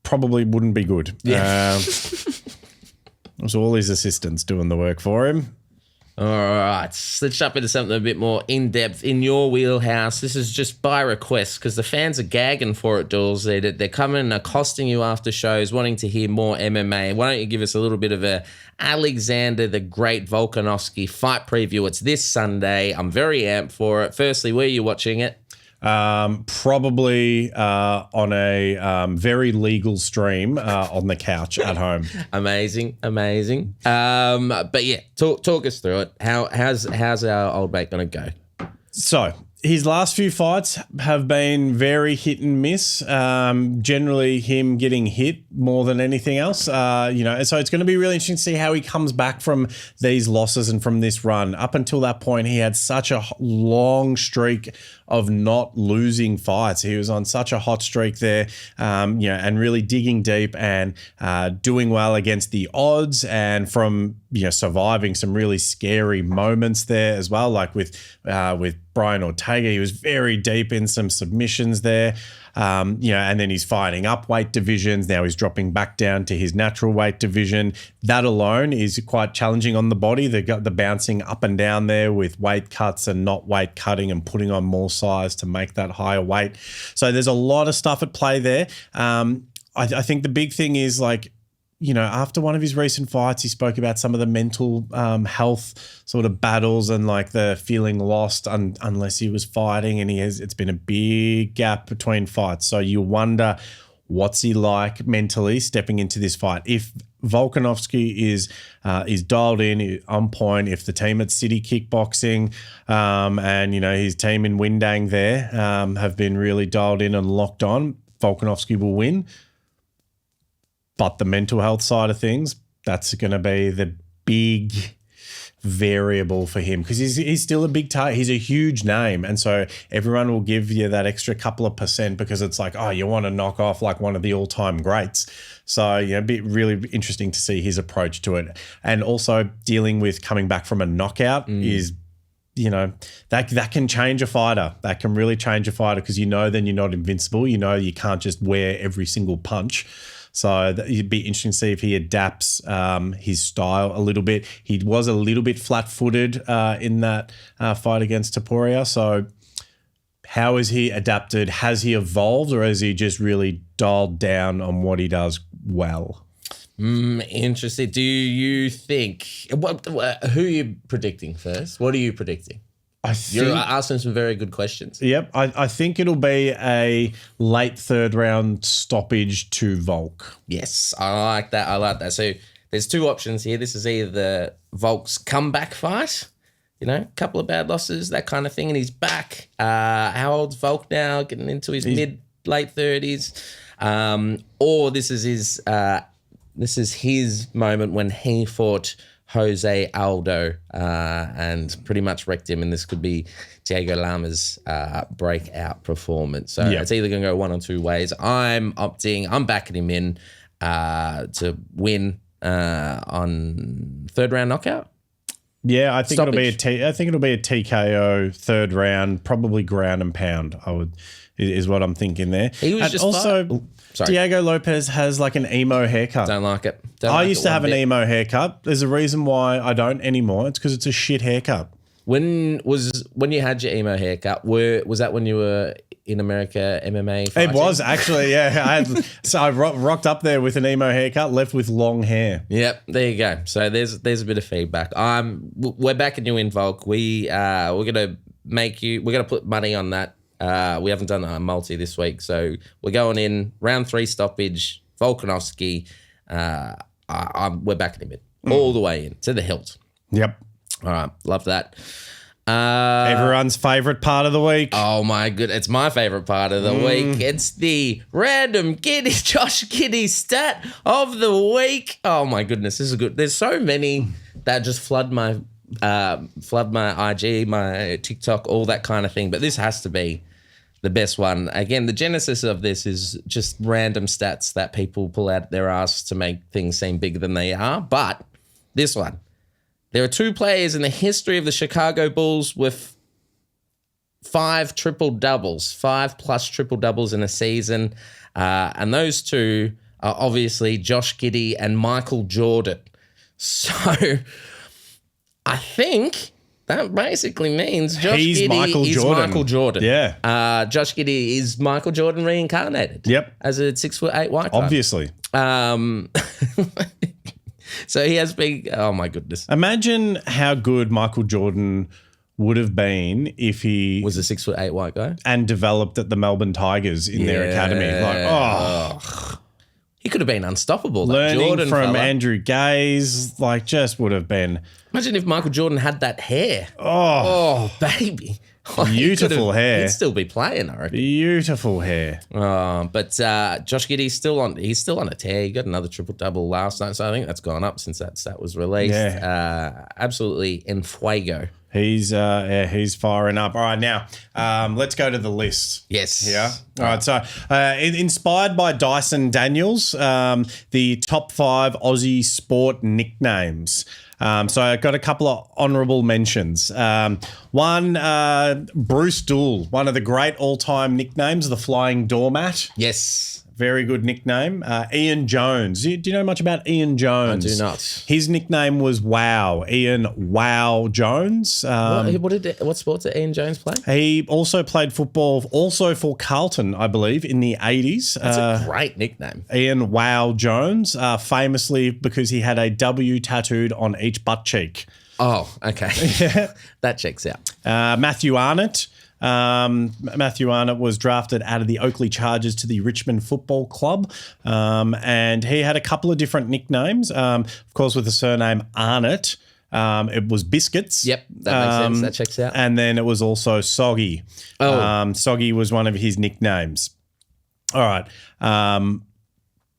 probably wouldn't be good. Yeah. So all his assistants doing the work for him. All right, let's jump into something a bit more in-depth in your wheelhouse. This is just by request because the fans are gagging for it, Dools. They're coming and accosting you after shows, wanting to hear more MMA. Why don't you give us a little bit of a Alexander the Great Volkanovski fight preview? It's this Sunday. I'm very amped for it. Firstly, where are you watching it? Probably on a very legal stream on the couch at home. Amazing. But yeah, talk us through it. How's our old mate going to go? So his last few fights have been very hit and miss. Generally, him getting hit more than anything else. So it's going to be really interesting to see how he comes back from these losses and from this run. Up until that point, he had such a long streak of not losing fights. He was on such a hot streak there, and really digging deep and doing well against the odds, and from surviving some really scary moments there as well, like with Brian Ortega. He was very deep in some submissions there. And then he's fighting up weight divisions. Now he's dropping back down to his natural weight division. That alone is quite challenging on the body. They got the bouncing up and down there with weight cuts and not weight cutting and putting on more size to make that higher weight. So there's a lot of stuff at play there. I think the big thing is after one of his recent fights, he spoke about some of the mental health sort of battles and like the feeling lost unless he was fighting, and it's been a big gap between fights. So you wonder what's he like mentally stepping into this fight. If Volkanovski is dialed in, on point, if the team at City Kickboxing and his team in Windang there have been really dialed in and locked on, Volkanovski will win. But the mental health side of things, that's going to be the big variable for him because he's still a big target. He's a huge name. And so everyone will give you that extra couple of % because it's like, oh, you want to knock off like one of the all-time greats. So, it'd be really interesting to see his approach to it. And also dealing with coming back from a knockout is that can change a fighter. That can really change a fighter because then you're not invincible. You can't just wear every single punch. So it'd be interesting to see if he adapts his style a little bit. He was a little bit flat-footed in that fight against Topuria. So how has he adapted? Has he evolved, or has he just really dialed down on what he does well? Interesting. Do you think who are you predicting first? What are you predicting? You're asking some very good questions. Yep. I think it'll be a late third round stoppage to Volk. Yes, I like that. So there's two options here. This is either Volk's comeback fight, couple of bad losses, that kind of thing, and he's back. How old's Volk now? Getting into his late 30s. Or this is his moment when he fought Jose Aldo and pretty much wrecked him, and this could be Diego Lama's breakout performance. So It's either going to go one or two ways. I'm backing him in to win on third round knockout. Yeah, I think Stoppage. it'll be a TKO third round, probably ground and pound. Is what I'm thinking there. He was and just also sorry. Diego Lopez has like an emo haircut. Don't like it. I used to have an emo haircut. There's a reason why I don't anymore. It's because it's a shit haircut. When you had your emo haircut? Was that when you were in America MMA fighting? It was actually, yeah. I rocked up there with an emo haircut, left with long hair. Yep, there you go. So there's a bit of feedback. We're backing you in, Volk. We're gonna put money on that. We haven't done a multi this week, so we're going in round 3 stoppage. Volkanovski. We're backing him in all the way in to the hilt. Yep. All right, love that. Everyone's favourite part of the week. Oh my good, it's my favorite part of the week. It's the random Josh Giddey stat of the week. Oh my goodness, this is good. There's so many that just flood my IG, my TikTok, all that kind of thing. But this has to be the best one. Again, the genesis of this is just random stats that people pull out their ass to make things seem bigger than they are. But this one. There are 2 players in the history of the Chicago Bulls with 5 triple-doubles, 5+ triple-doubles in a season. And those 2 are obviously Josh Giddey and Michael Jordan. So I think that basically means He's Michael Jordan. Yeah. Josh Giddey is Michael Jordan reincarnated. Yep. As a 6'8" white guy. Obviously. So he has been, oh my goodness. Imagine how good Michael Jordan would have been if he was a 6'8" white guy and developed at the Melbourne Tigers in their academy. He could have been unstoppable. Learning Jordan from fella. Andrew Gaze, just would have been. Imagine if Michael Jordan had that hair. Oh, baby. Beautiful hair. He'd still be playing, I reckon. Beautiful hair. But Josh Giddey's still on a tear. He got another triple-double last night, so I think that's gone up since that stat was released. Yeah. Absolutely en fuego. He's firing up. All right, now let's go to the list. Yes. Yeah. All right. So, inspired by Dyson Daniels, the top 5 Aussie Sport nicknames. So I got a couple of honourable mentions. One, Bruce Dool, one of the great all-time nicknames, the Flying Doormat. Yes. Very good nickname. Ian Jones. Do you know much about Ian Jones? I do not. His nickname was Wow. Ian Wow Jones. What sports did Ian Jones play? He also played football, also for Carlton, I believe, in the 80s. That's a great nickname. Ian Wow Jones, famously because he had a W tattooed on each butt cheek. Oh, okay. That checks out. Matthew Arnott. Matthew Arnott was drafted out of the Oakley Chargers to the Richmond Football Club, and he had a couple of different nicknames. Of course, with the surname Arnott, it was Biscuits. Yep, that makes sense. That checks out. And then it was also Soggy. Soggy was one of his nicknames. All right.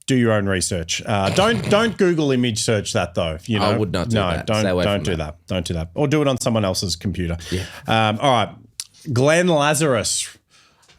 Do your own research. Don't Google image search that though. I would not do that. Don't do that. Don't do that. Or do it on someone else's computer. Yeah. All right. Glenn Lazarus,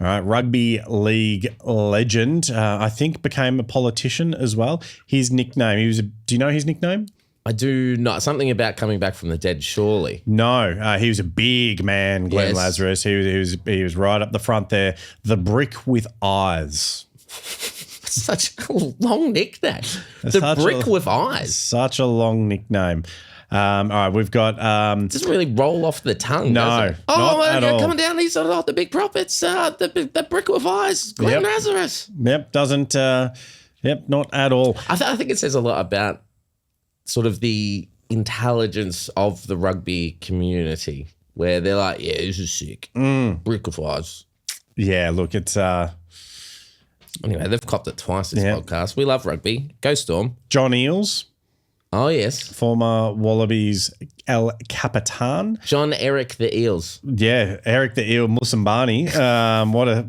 all right, rugby league legend. I think became a politician as well. His nickname. Do you know his nickname? I do not. Something about coming back from the dead, surely. No, he was a big man, Glenn Lazarus. He was right up the front there. The Brick with Eyes. Such a long nickname. The Brick with Eyes. Such a long nickname. All right, we've got. It doesn't really roll off the tongue. No, does it? Coming down these sort of the big prop. It's the Brick with Eyes, Glenn Lazarus. Yep, doesn't. Not at all. I think it says a lot about sort of the intelligence of the rugby community, where they're like, yeah, this is sick. Brick with Eyes. Yeah, look, it's. Anyway, they've copped it twice this podcast. We love rugby. Go Storm. John Eales. Oh, yes. Former Wallabies El Capitan. John Eric the Eels. Yeah, Eric the Eel Musambani.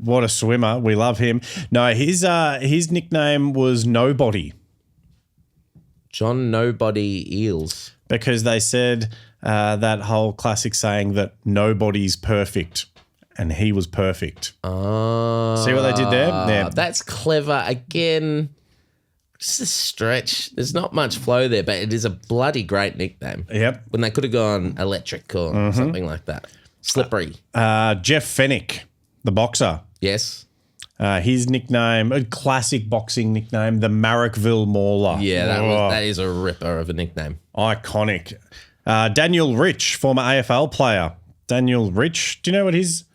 What a swimmer. We love him. No, his nickname was Nobody. John Nobody Eels. Because they said that whole classic saying that nobody's perfect. And he was perfect. Oh. See what they did there? Yeah. That's clever. Again, It's a stretch. There's not much flow there, but it is a bloody great nickname. Yep. When they could have gone electric or something like that. Slippery. Jeff Fennick, the boxer. Yes. His nickname, a classic boxing nickname, the Marrickville Mauler. Yeah, that is a ripper of a nickname. Iconic. Daniel Rich, former AFL player. Daniel Rich, do you know what his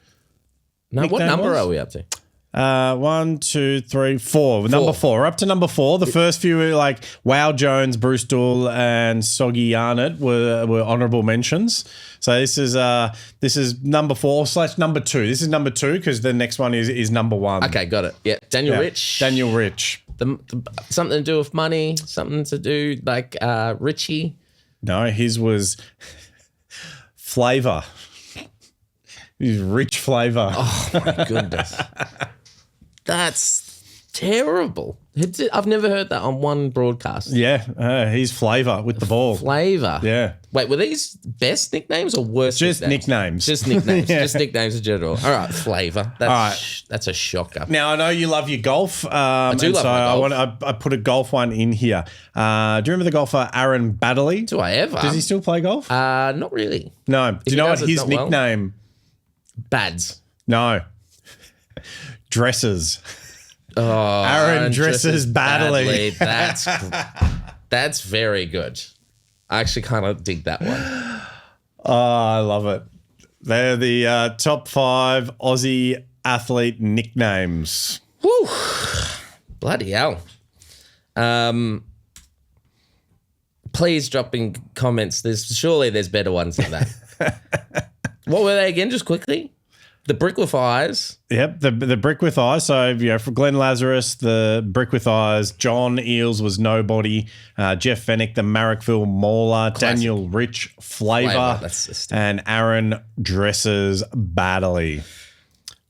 What number was? are we up to? 1, 2, 3, 4. Number 4. We're up to number 4. The first few were like Wow Jones, Bruce Dool, and Soggy Arnott were honourable mentions. So this is number 4/number 2. This is number 2 because the next one is number 1. Okay, got it. Yeah, Daniel Rich. Daniel Rich. Something to do with money. Something to do like Richie. No, his was flavour. His rich flavour. Oh my goodness. That's terrible. I've never heard that on one broadcast. Yeah, he's flavour with the ball. Flavour. Yeah. Wait, were these best nicknames or worst Just nicknames? nicknames. Just nicknames. Just nicknames in general. All right, flavour. That's a shocker. Now, I know you love your golf. I do love my golf. I put a golf one in here. Do you remember the golfer Aaron Baddeley? Do I ever? Does he still play golf? Not really. No. Do you know what his nickname? Bads. No. Dresses. Oh, Aaron dresses badly. That's very good. I actually kind of dig that one. Oh, I love it. They're the top 5 Aussie athlete nicknames. Woo. Bloody hell. Please drop in comments. Surely there's better ones than that. What were they again, just quickly? The brick with eyes. Yep, the brick with eyes. So, for Glenn Lazarus, the brick with eyes. John Eales was nobody. Jeff Fennick, the Marrickville Mauler. Classic. Daniel Rich, flavour. And Aaron dresses badly.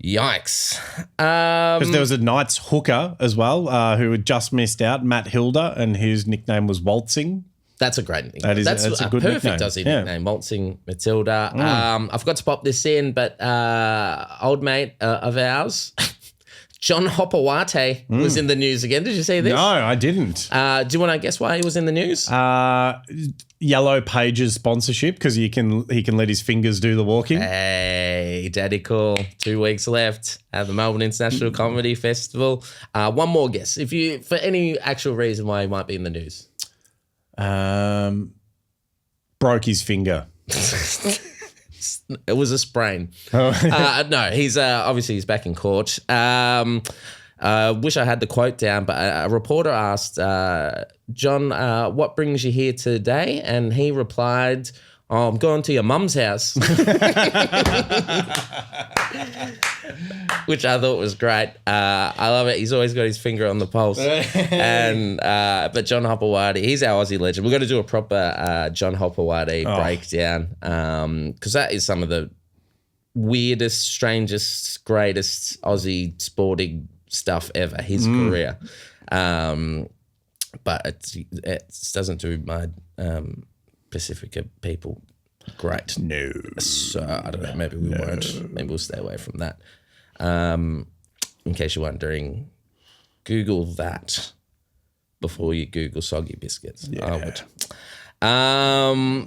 Yikes. Because there was a Knights hooker as well who had just missed out, Matt Hilda, and his nickname was Waltzing. That's a great nickname. That's a good perfect Aussie nickname. Waltzing Matilda. I forgot to pop this in, but old mate of ours, John Hopoate, was in the news again. Did you see this? No, I didn't. Do you want to guess why he was in the news? Yellow Pages sponsorship because he can let his fingers do the walking. Hey, daddy cool. 2 weeks left at the Melbourne International Comedy Festival. One more guess. For any actual reason why he might be in the news. Broke his finger. It was a sprain. No, he's obviously he's back in court. Wish I had the quote down, but a reporter asked John, "What brings you here today?" And he replied, "Oh, I'm going to your mum's house," which I thought was great. I love it. He's always got his finger on the pulse. And but John Hopoate, he's our Aussie legend. We're going to do a proper John Hopoate breakdown because that is some of the weirdest, strangest, greatest Aussie sporting stuff ever. His career, but it doesn't do my Pacifica people great. No. So I don't know. Maybe we won't. Maybe we'll stay away from that. In case you're wondering, Google that before you Google soggy biscuits. Yeah. I would.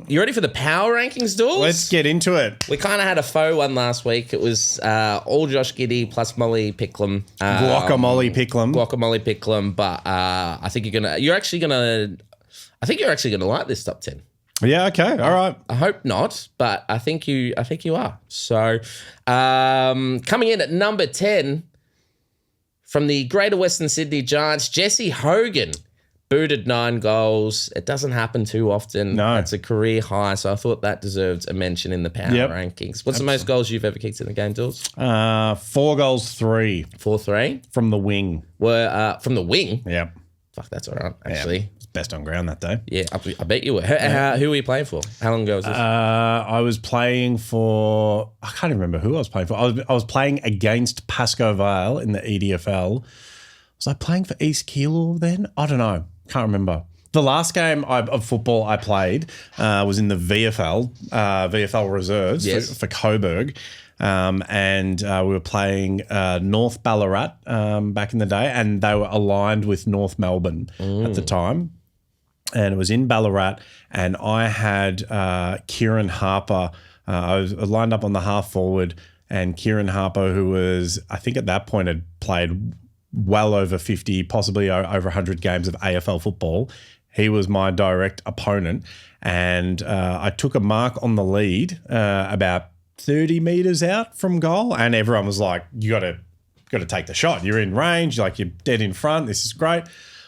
You ready for the power rankings, Dool? Let's get into it. We kind of had a faux one last week. It was all Josh Giddey plus Molly Picklum. Guacamole Picklum. But I think you're actually gonna like this top 10. Yeah, okay. All right. I hope not, but I think you are. So, coming in at number 10 from the Greater Western Sydney Giants, Jesse Hogan booted 9 goals. It doesn't happen too often. No. It's a career high, so I thought that deserved a mention in the power rankings. What's the most goals you've ever kicked in a game, Dools? 4 goals, 3. 4-3? From the wing. From the wing? Yep. Fuck, that's all right, actually. Yeah. Best on ground that day. Yeah, I bet you were. Who were you playing for? How long ago was this? I was playing for, I can't remember who I was playing for. I was playing against Pascoe Vale in the EDFL. Was I playing for East Keilor then? I don't know. Can't remember. The last game of football I played was in the VFL reserves for Coburg. and we were playing North Ballarat back in the day, and they were aligned with North Melbourne at the time. And it was in Ballarat, and I had Kieran Harper. I was lined up on the half forward, and Kieran Harper, who was, I think at that point had played well over 50, possibly over 100 games of AFL football. He was my direct opponent, and I took a mark on the lead about 30 metres out from goal, and everyone was like, you got to take the shot. You're in range, like you're dead in front. This is great.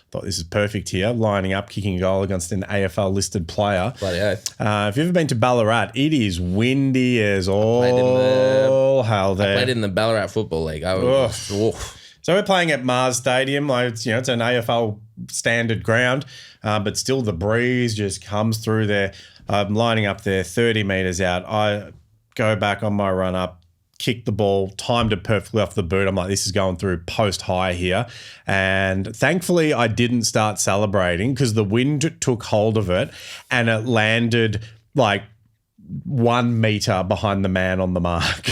Thought this is perfect here, lining up, kicking a goal against an AFL-listed player. Bloody oath. If you've ever been to Ballarat, it is windy as all hell there. I played in the Ballarat Football League. So we're playing at Mars Stadium. Like, it's an AFL standard ground, but still the breeze just comes through there. I'm lining up there 30 metres out. I go back on my run up, kick the ball, timed it perfectly off the boot. I'm like, this is going through post high here. And thankfully I didn't start celebrating because the wind took hold of it and it landed like 1 meter behind the man on the mark.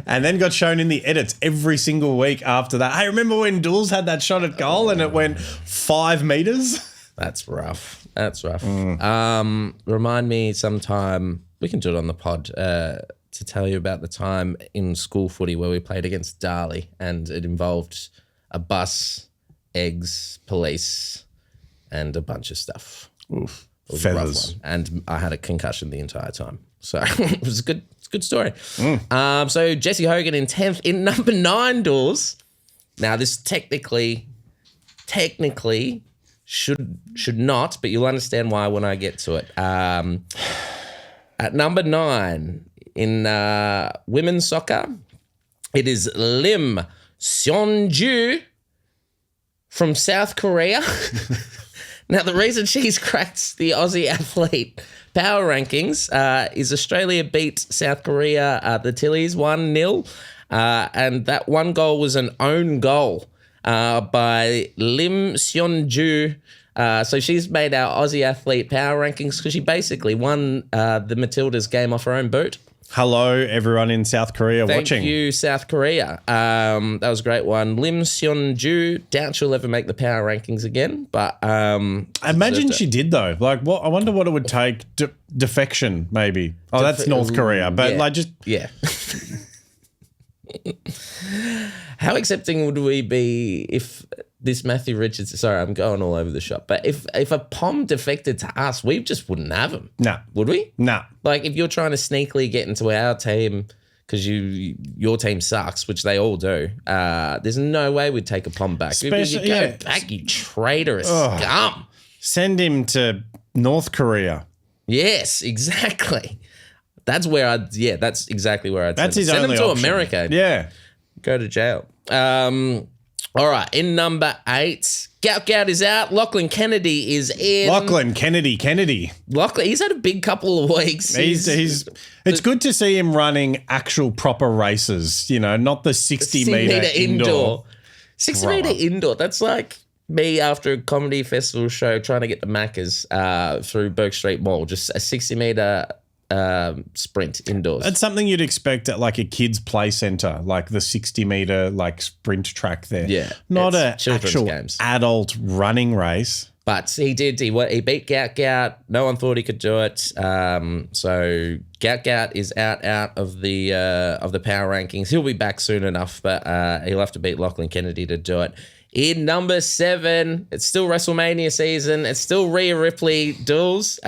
And then got shown in the edits every single week after that. Hey, remember when Dools had that shot at goal and it went 5 meters? That's rough. Remind me sometime, we can do it on the pod, to tell you about the time in school footy where we played against Darley, and it involved a bus, eggs, police, and a bunch of stuff. Oof. It was Feathers. a rough one. And I had a concussion the entire time. So it was a good story. So Jesse Hogan in 10th. In number 9, Doors. Now this technically should not, but you'll understand why when I get to it. At number 9 in women's soccer, it is Lim Seonju from South Korea. Now, the reason she's cracked the Aussie athlete power rankings is Australia beat South Korea, the Tillies, 1-0. And that one goal was an own goal by Lim Seonju. So she's made our Aussie athlete power rankings because she basically won the Matildas game off her own boot. Hello, everyone in South Korea watching. Thank you, South Korea. That was a great one. Lim Seonju. Doubt she'll ever make the power rankings again, but imagine she did though. Like, what? I wonder what it would take. Defection, maybe. Oh, that's North Korea, but yeah. like just yeah. How accepting would we be if this Matthew Richardson? Sorry, I'm going all over the shop. But if a POM defected to us, we just wouldn't have him. Nah. Would we? Nah. Like if you're trying to sneakily get into our team because your team sucks, which they all do, there's no way we'd take a POM back. Especially, you go back, you traitorous scum. Send him to North Korea. Yes, exactly. That's exactly where I'd That's send his him. Send only him to option. America. Yeah. Go to jail. All right, in number 8, Gout is out. Lachlan Kennedy is in. Lachlan Kennedy. Lachlan, he's had a big couple of weeks. It's good to see him running actual proper races, not the 60-meter indoor. 60-meter indoor. That's like me after a comedy festival show trying to get the Maccas through Bourke Street Mall. Just a 60-meter sprint indoors. That's something you'd expect at like a kids play center, like the 60-meter like sprint track there. Yeah, not a children's actual games. Adult running race. But he did. He beat Gout. No one thought he could do it. So Gout is out of the power rankings. He'll be back soon enough, but he'll have to beat Lachlan Kennedy to do it. In number 7, it's still WrestleMania season. It's still Rhea Ripley duels.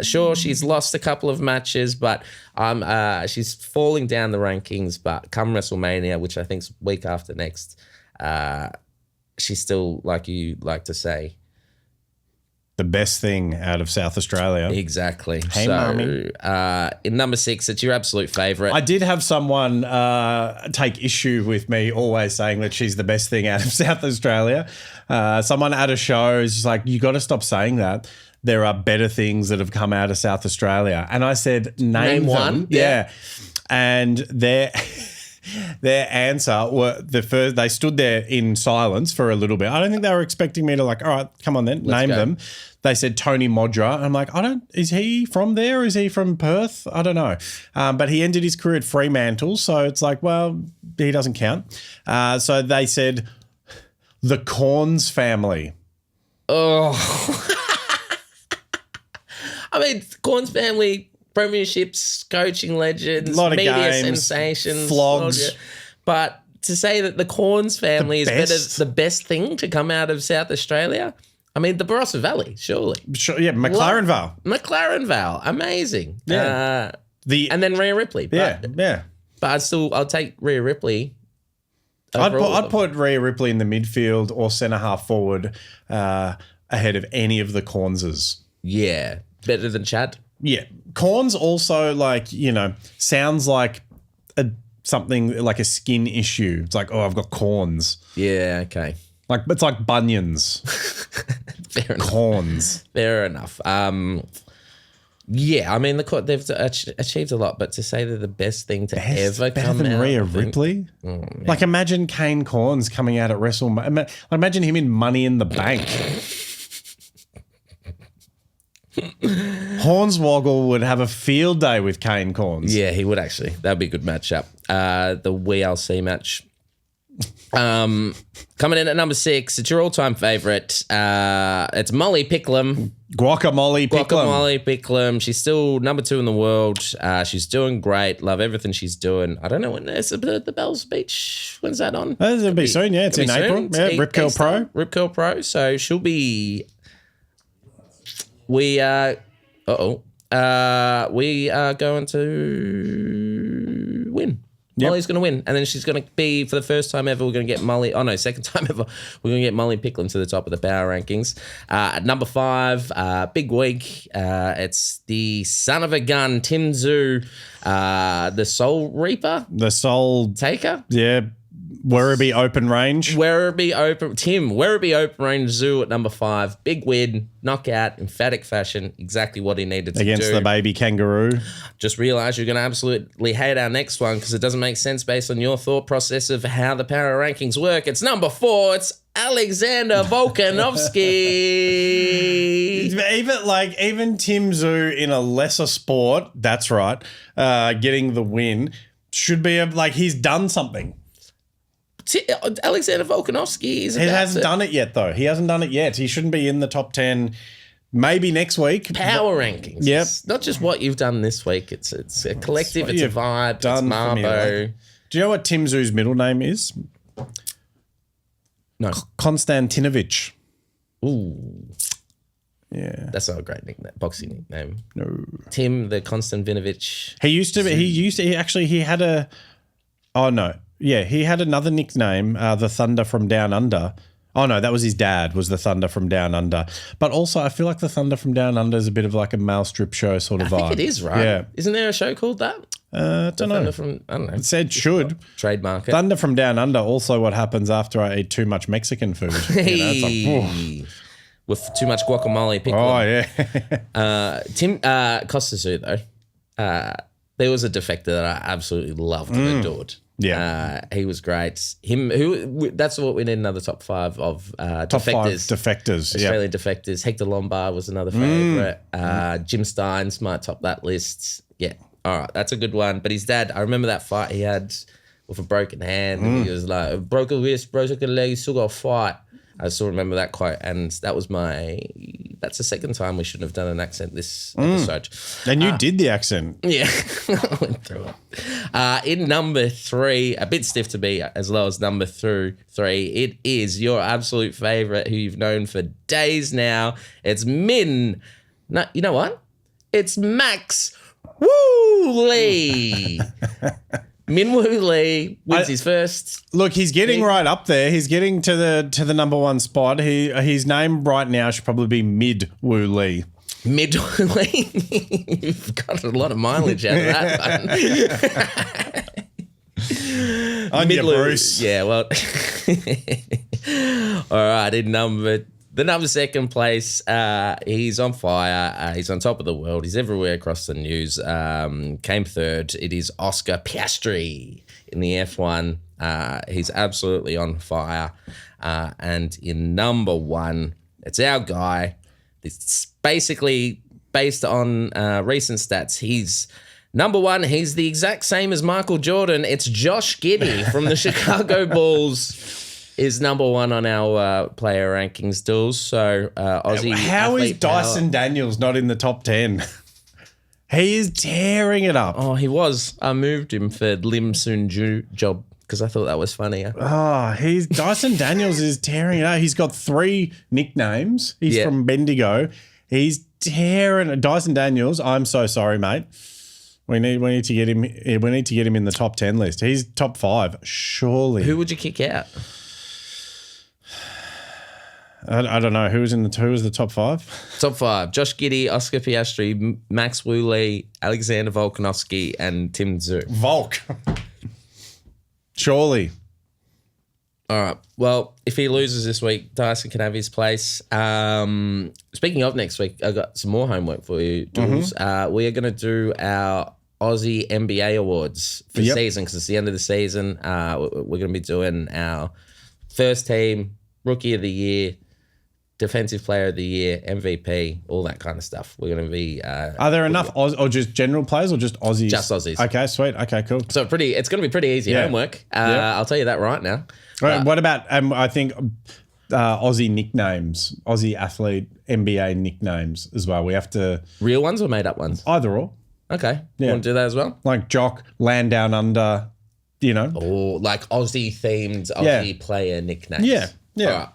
Sure, she's lost a couple of matches, but she's falling down the rankings. But come WrestleMania, which I think's week after next, she's still, like you like to say, the best thing out of South Australia. Exactly. Hey, Mommy. In number 6, it's your absolute favourite. I did have someone take issue with me always saying that she's the best thing out of South Australia. Someone at a show is just like, you got to stop saying that. There are better things that have come out of South Australia. And I said, name one. them. Yeah. And Their answer were the first. They stood there in silence for a little bit. I don't think they were expecting me to all right, come on then, name them. They said Tony Modra. I'm like, is he from there? Is he from Perth? I don't know. But he ended his career at Fremantle. So it's like, well, he doesn't count. So they said the Corns family. Oh. I mean, Corns family, premierships, coaching legends, lot of media games, sensations, flogs. But to say that the Corns family is the best thing to come out of South Australia, I mean, the Barossa Valley, surely. Sure, yeah, McLaren Vale. McLaren Vale, amazing. Yeah. And then Rhea Ripley. But, yeah. But I'll take Rhea Ripley. I'd put Rhea Ripley in the midfield or centre half forward ahead of any of the Cornses. Yeah, better than Chad. Yeah. Corns also, sounds like something like a skin issue. It's like, I've got corns. Yeah, okay. It's like bunions. Fair enough. Corns. Fair enough. Yeah, I mean, they've achieved a lot, but to say they're the best thing to ever better come than out. Rhea Ripley? Imagine Kane Corns coming out at WrestleMania. Imagine him in Money in the Bank. Hornswoggle would have a field day with Kane Corns. Yeah, he would actually. That'd be a good matchup. The WLC match. Coming in at number 6, it's your all-time favourite. It's Molly Picklum. Guacamole Picklum. She's still number 2 in the world. She's doing great. Love everything she's doing. I don't know when there's the Bells Beach. When's that on? It'll be soon, yeah. It's in April. Yeah, Rip Curl Pro. Rip Curl Pro. So she'll be... We are going to win. Yep. Molly's going to win. And then she's going to be, for the first time ever, we're going to get Molly. Oh, no, second time ever, we're going to get Molly Picklum to the top of the power rankings. At number 5, big week. It's the son of a gun, Tszyu, the Soul Reaper. The Soul Taker. Yeah. Werribee Open Range. Werribee Open Range Zoo at number 5. Big win, knockout, emphatic fashion, exactly what he needed to do. Against the baby kangaroo. Just realised you're going to absolutely hate our next one because it doesn't make sense based on your thought process of how the power rankings work. It's number 4. It's Alexander Volkanovski. Even Tszyu in a lesser sport, that's right, getting the win, should be he's done something. Alexander Volkanovski is. He hasn't done it yet, though. He hasn't done it yet. He shouldn't be in the top 10. Maybe next week. Power rankings. Yep. It's not just what you've done this week. It's a collective. It's a vibe. It's Marbo. Do you know what Tszyu's middle name is? No. Konstantinovich. Ooh. Yeah. That's not a great nickname, boxing nickname. No. Tim the Konstantinovich. He had a. Oh no. Yeah, he had another nickname, the Thunder from Down Under. Oh, no, that was his dad, was the Thunder from Down Under. But also, I feel like the Thunder from Down Under is a bit of like a male strip show sort of vibe. I think it is, right? Yeah. Isn't there a show called that? I don't know. I don't know. It said should. Trademark it. Thunder from Down Under, also what happens after I eat too much Mexican food. Hey. With too much guacamole. Oh, yeah. Tim Costasou, though, there was a defector that I absolutely loved and adored. Yeah, he was great. That's what we need, another top 5 of top defectors. 5 defectors. Australian defectors. Hector Lombard was another favourite. Jim Steins might top that list. Yeah, all right, that's a good one. But his dad, I remember that fight he had with a broken hand. And he was like, broke a wrist, broke a leg, still got a fight. I still remember that quote, and that's the second time we shouldn't have done an accent this episode. And you did the accent. Yeah, I went through it. In number 3, a bit stiff to be as low as number 3, it is your absolute favourite who you've known for days now. It's Min. No, you know what? It's Max Woo Lee. Min Woo Lee wins his first. Look, he's getting right up there. He's getting to the number 1 spot. His name right now should probably be Mid Woo Lee. Mid Woo Lee. You've got a lot of mileage out of that one. On you, Bruce. Yeah, well. All right, in number The number second place, he's on fire. He's on top of the world. He's everywhere across the news. Came third. It is Oscar Piastri in the F1. He's absolutely on fire. And in number one, it's our guy. It's basically based on recent stats. He's number one. He's the exact same as Michael Jordan. It's Josh Giddey from the Chicago Bulls. Is number one on our player rankings, Dools. So Aussie. How is Dyson Daniels not in the top 10? He is tearing it up. Oh, he was. I moved him for Lim Soon Ju job because I thought that was funnier. Oh, Dyson Daniels is tearing it up. He's got 3 nicknames. He's from Bendigo. He's tearing Dyson Daniels. I'm so sorry, mate. We need to get him. We need to get him in the top 10 list. He's top 5, surely. Who would you kick out? I don't know who was the top 5. Top 5: Josh Giddey, Oscar Piastri, Max Woolley, Alexander Volkanovski, and Tim Tszyu. Volk. Surely. All right. Well, if he loses this week, Dyson can have his place. Speaking of next week, I got some more homework for you, Dools. We are going to do our Aussie NBA awards for the season because it's the end of the season. We're going to be doing our first team, Rookie of the Year, Defensive Player of the Year, MVP, all that kind of stuff. We're going to be... Are there enough or just general players or just Aussies? Just Aussies. Okay, sweet. Okay, cool. So it's going to be pretty easy homework. I'll tell you that right now. What about, I think, Aussie nicknames, Aussie athlete NBA nicknames as well? We have to... Real ones or made up ones? Either or. Okay. You want to do that as well? Like Jock, Land Down Under, you know. Or like Aussie-themed Aussie player nicknames. Yeah. All right.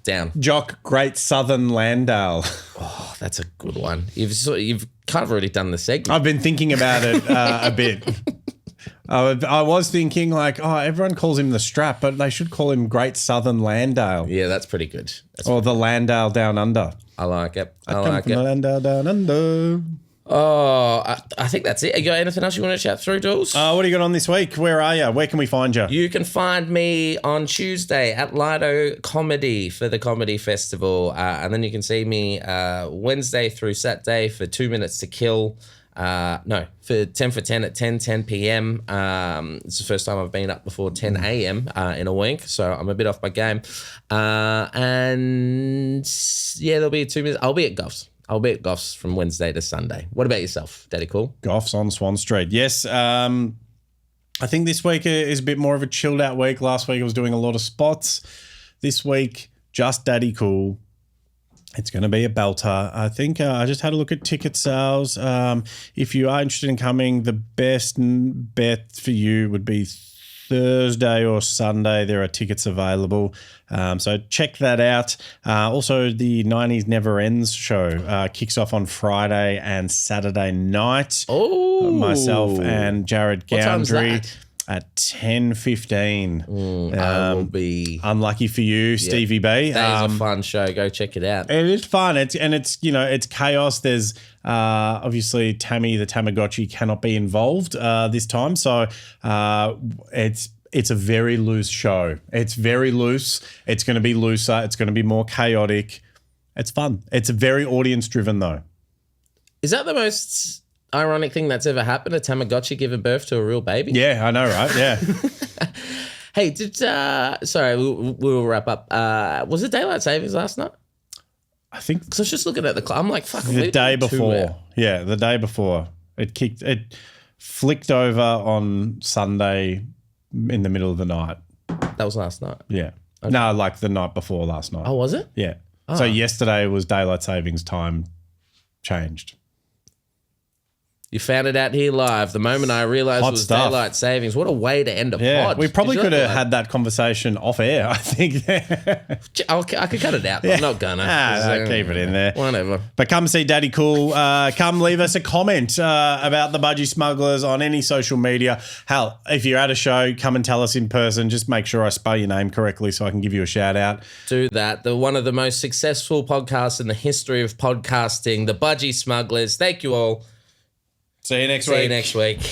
Down. Jock, Great Southern Landale. Oh, that's a good one. You've kind of already done the segment. I've been thinking about it a bit. I was thinking like, everyone calls him the Strap, but they should call him Great Southern Landale. Yeah, that's pretty good. The Landale Down Under. I like it. I come from the Landale Down Under. Oh, I think that's it. You got anything else you want to chat through, Dools? What do you got on this week? Where are you? Where can we find you? You can find me on Tuesday at Lido Comedy for the Comedy Festival. And then you can see me Wednesday through Saturday for 2 Minutes to Kill. For 10 for 10 at 10 p.m. It's the first time I've been up before 10 a.m. In a week, so I'm a bit off my game. And yeah, there'll be 2 minutes. I'll be at Goffs from Wednesday to Sunday. What about yourself, Daddy Cool? Goffs on Swan Street. Yes, I think this week is a bit more of a chilled out week. Last week I was doing a lot of spots. This week, just Daddy Cool. It's going to be a belter. I think I just had a look at ticket sales. If you are interested in coming, the best bet for you would be Thursday or Sunday. There are tickets available. So check that out. Also, the 90s Never Ends show kicks off on Friday and Saturday night. Oh, myself and Jared Goundry. What time's that? At 10:15. I will be unlucky for you, Stevie B. That is a fun show. Go check it out. It is fun. It's chaos. There's obviously Tammy the Tamagotchi cannot be involved this time, so it's a very loose show. It's very loose. It's going to be looser. It's going to be more chaotic. It's fun. It's very audience driven though. Is that the most ironic thing that's ever happened? A Tamagotchi giving birth to a real baby? Yeah, I know, right? Yeah. Hey, sorry, we'll wrap up. Was it daylight savings last night? I think because I was just looking at the clock. I'm like, fuck. The day before. Yeah, the day before. It flicked over on Sunday in the middle of the night. That was last night? Yeah. Okay. No, like the night before last night. Oh, was it? Yeah. Oh. So yesterday was daylight savings time changed. You found it out here live. The moment I realised it was daylight savings. What a way to end a pod. We probably could have had that conversation off air, I think. I could cut it out, but I'm not gonna. No, keep it in there. Whatever. But come see Daddy Cool. Come leave us a comment about the Budgy Smugglers on any social media. Hell, if you're at a show, come and tell us in person. Just make sure I spell your name correctly so I can give you a shout out. Do that. One of the most successful podcasts in the history of podcasting, the Budgy Smugglers. Thank you all. See you next week.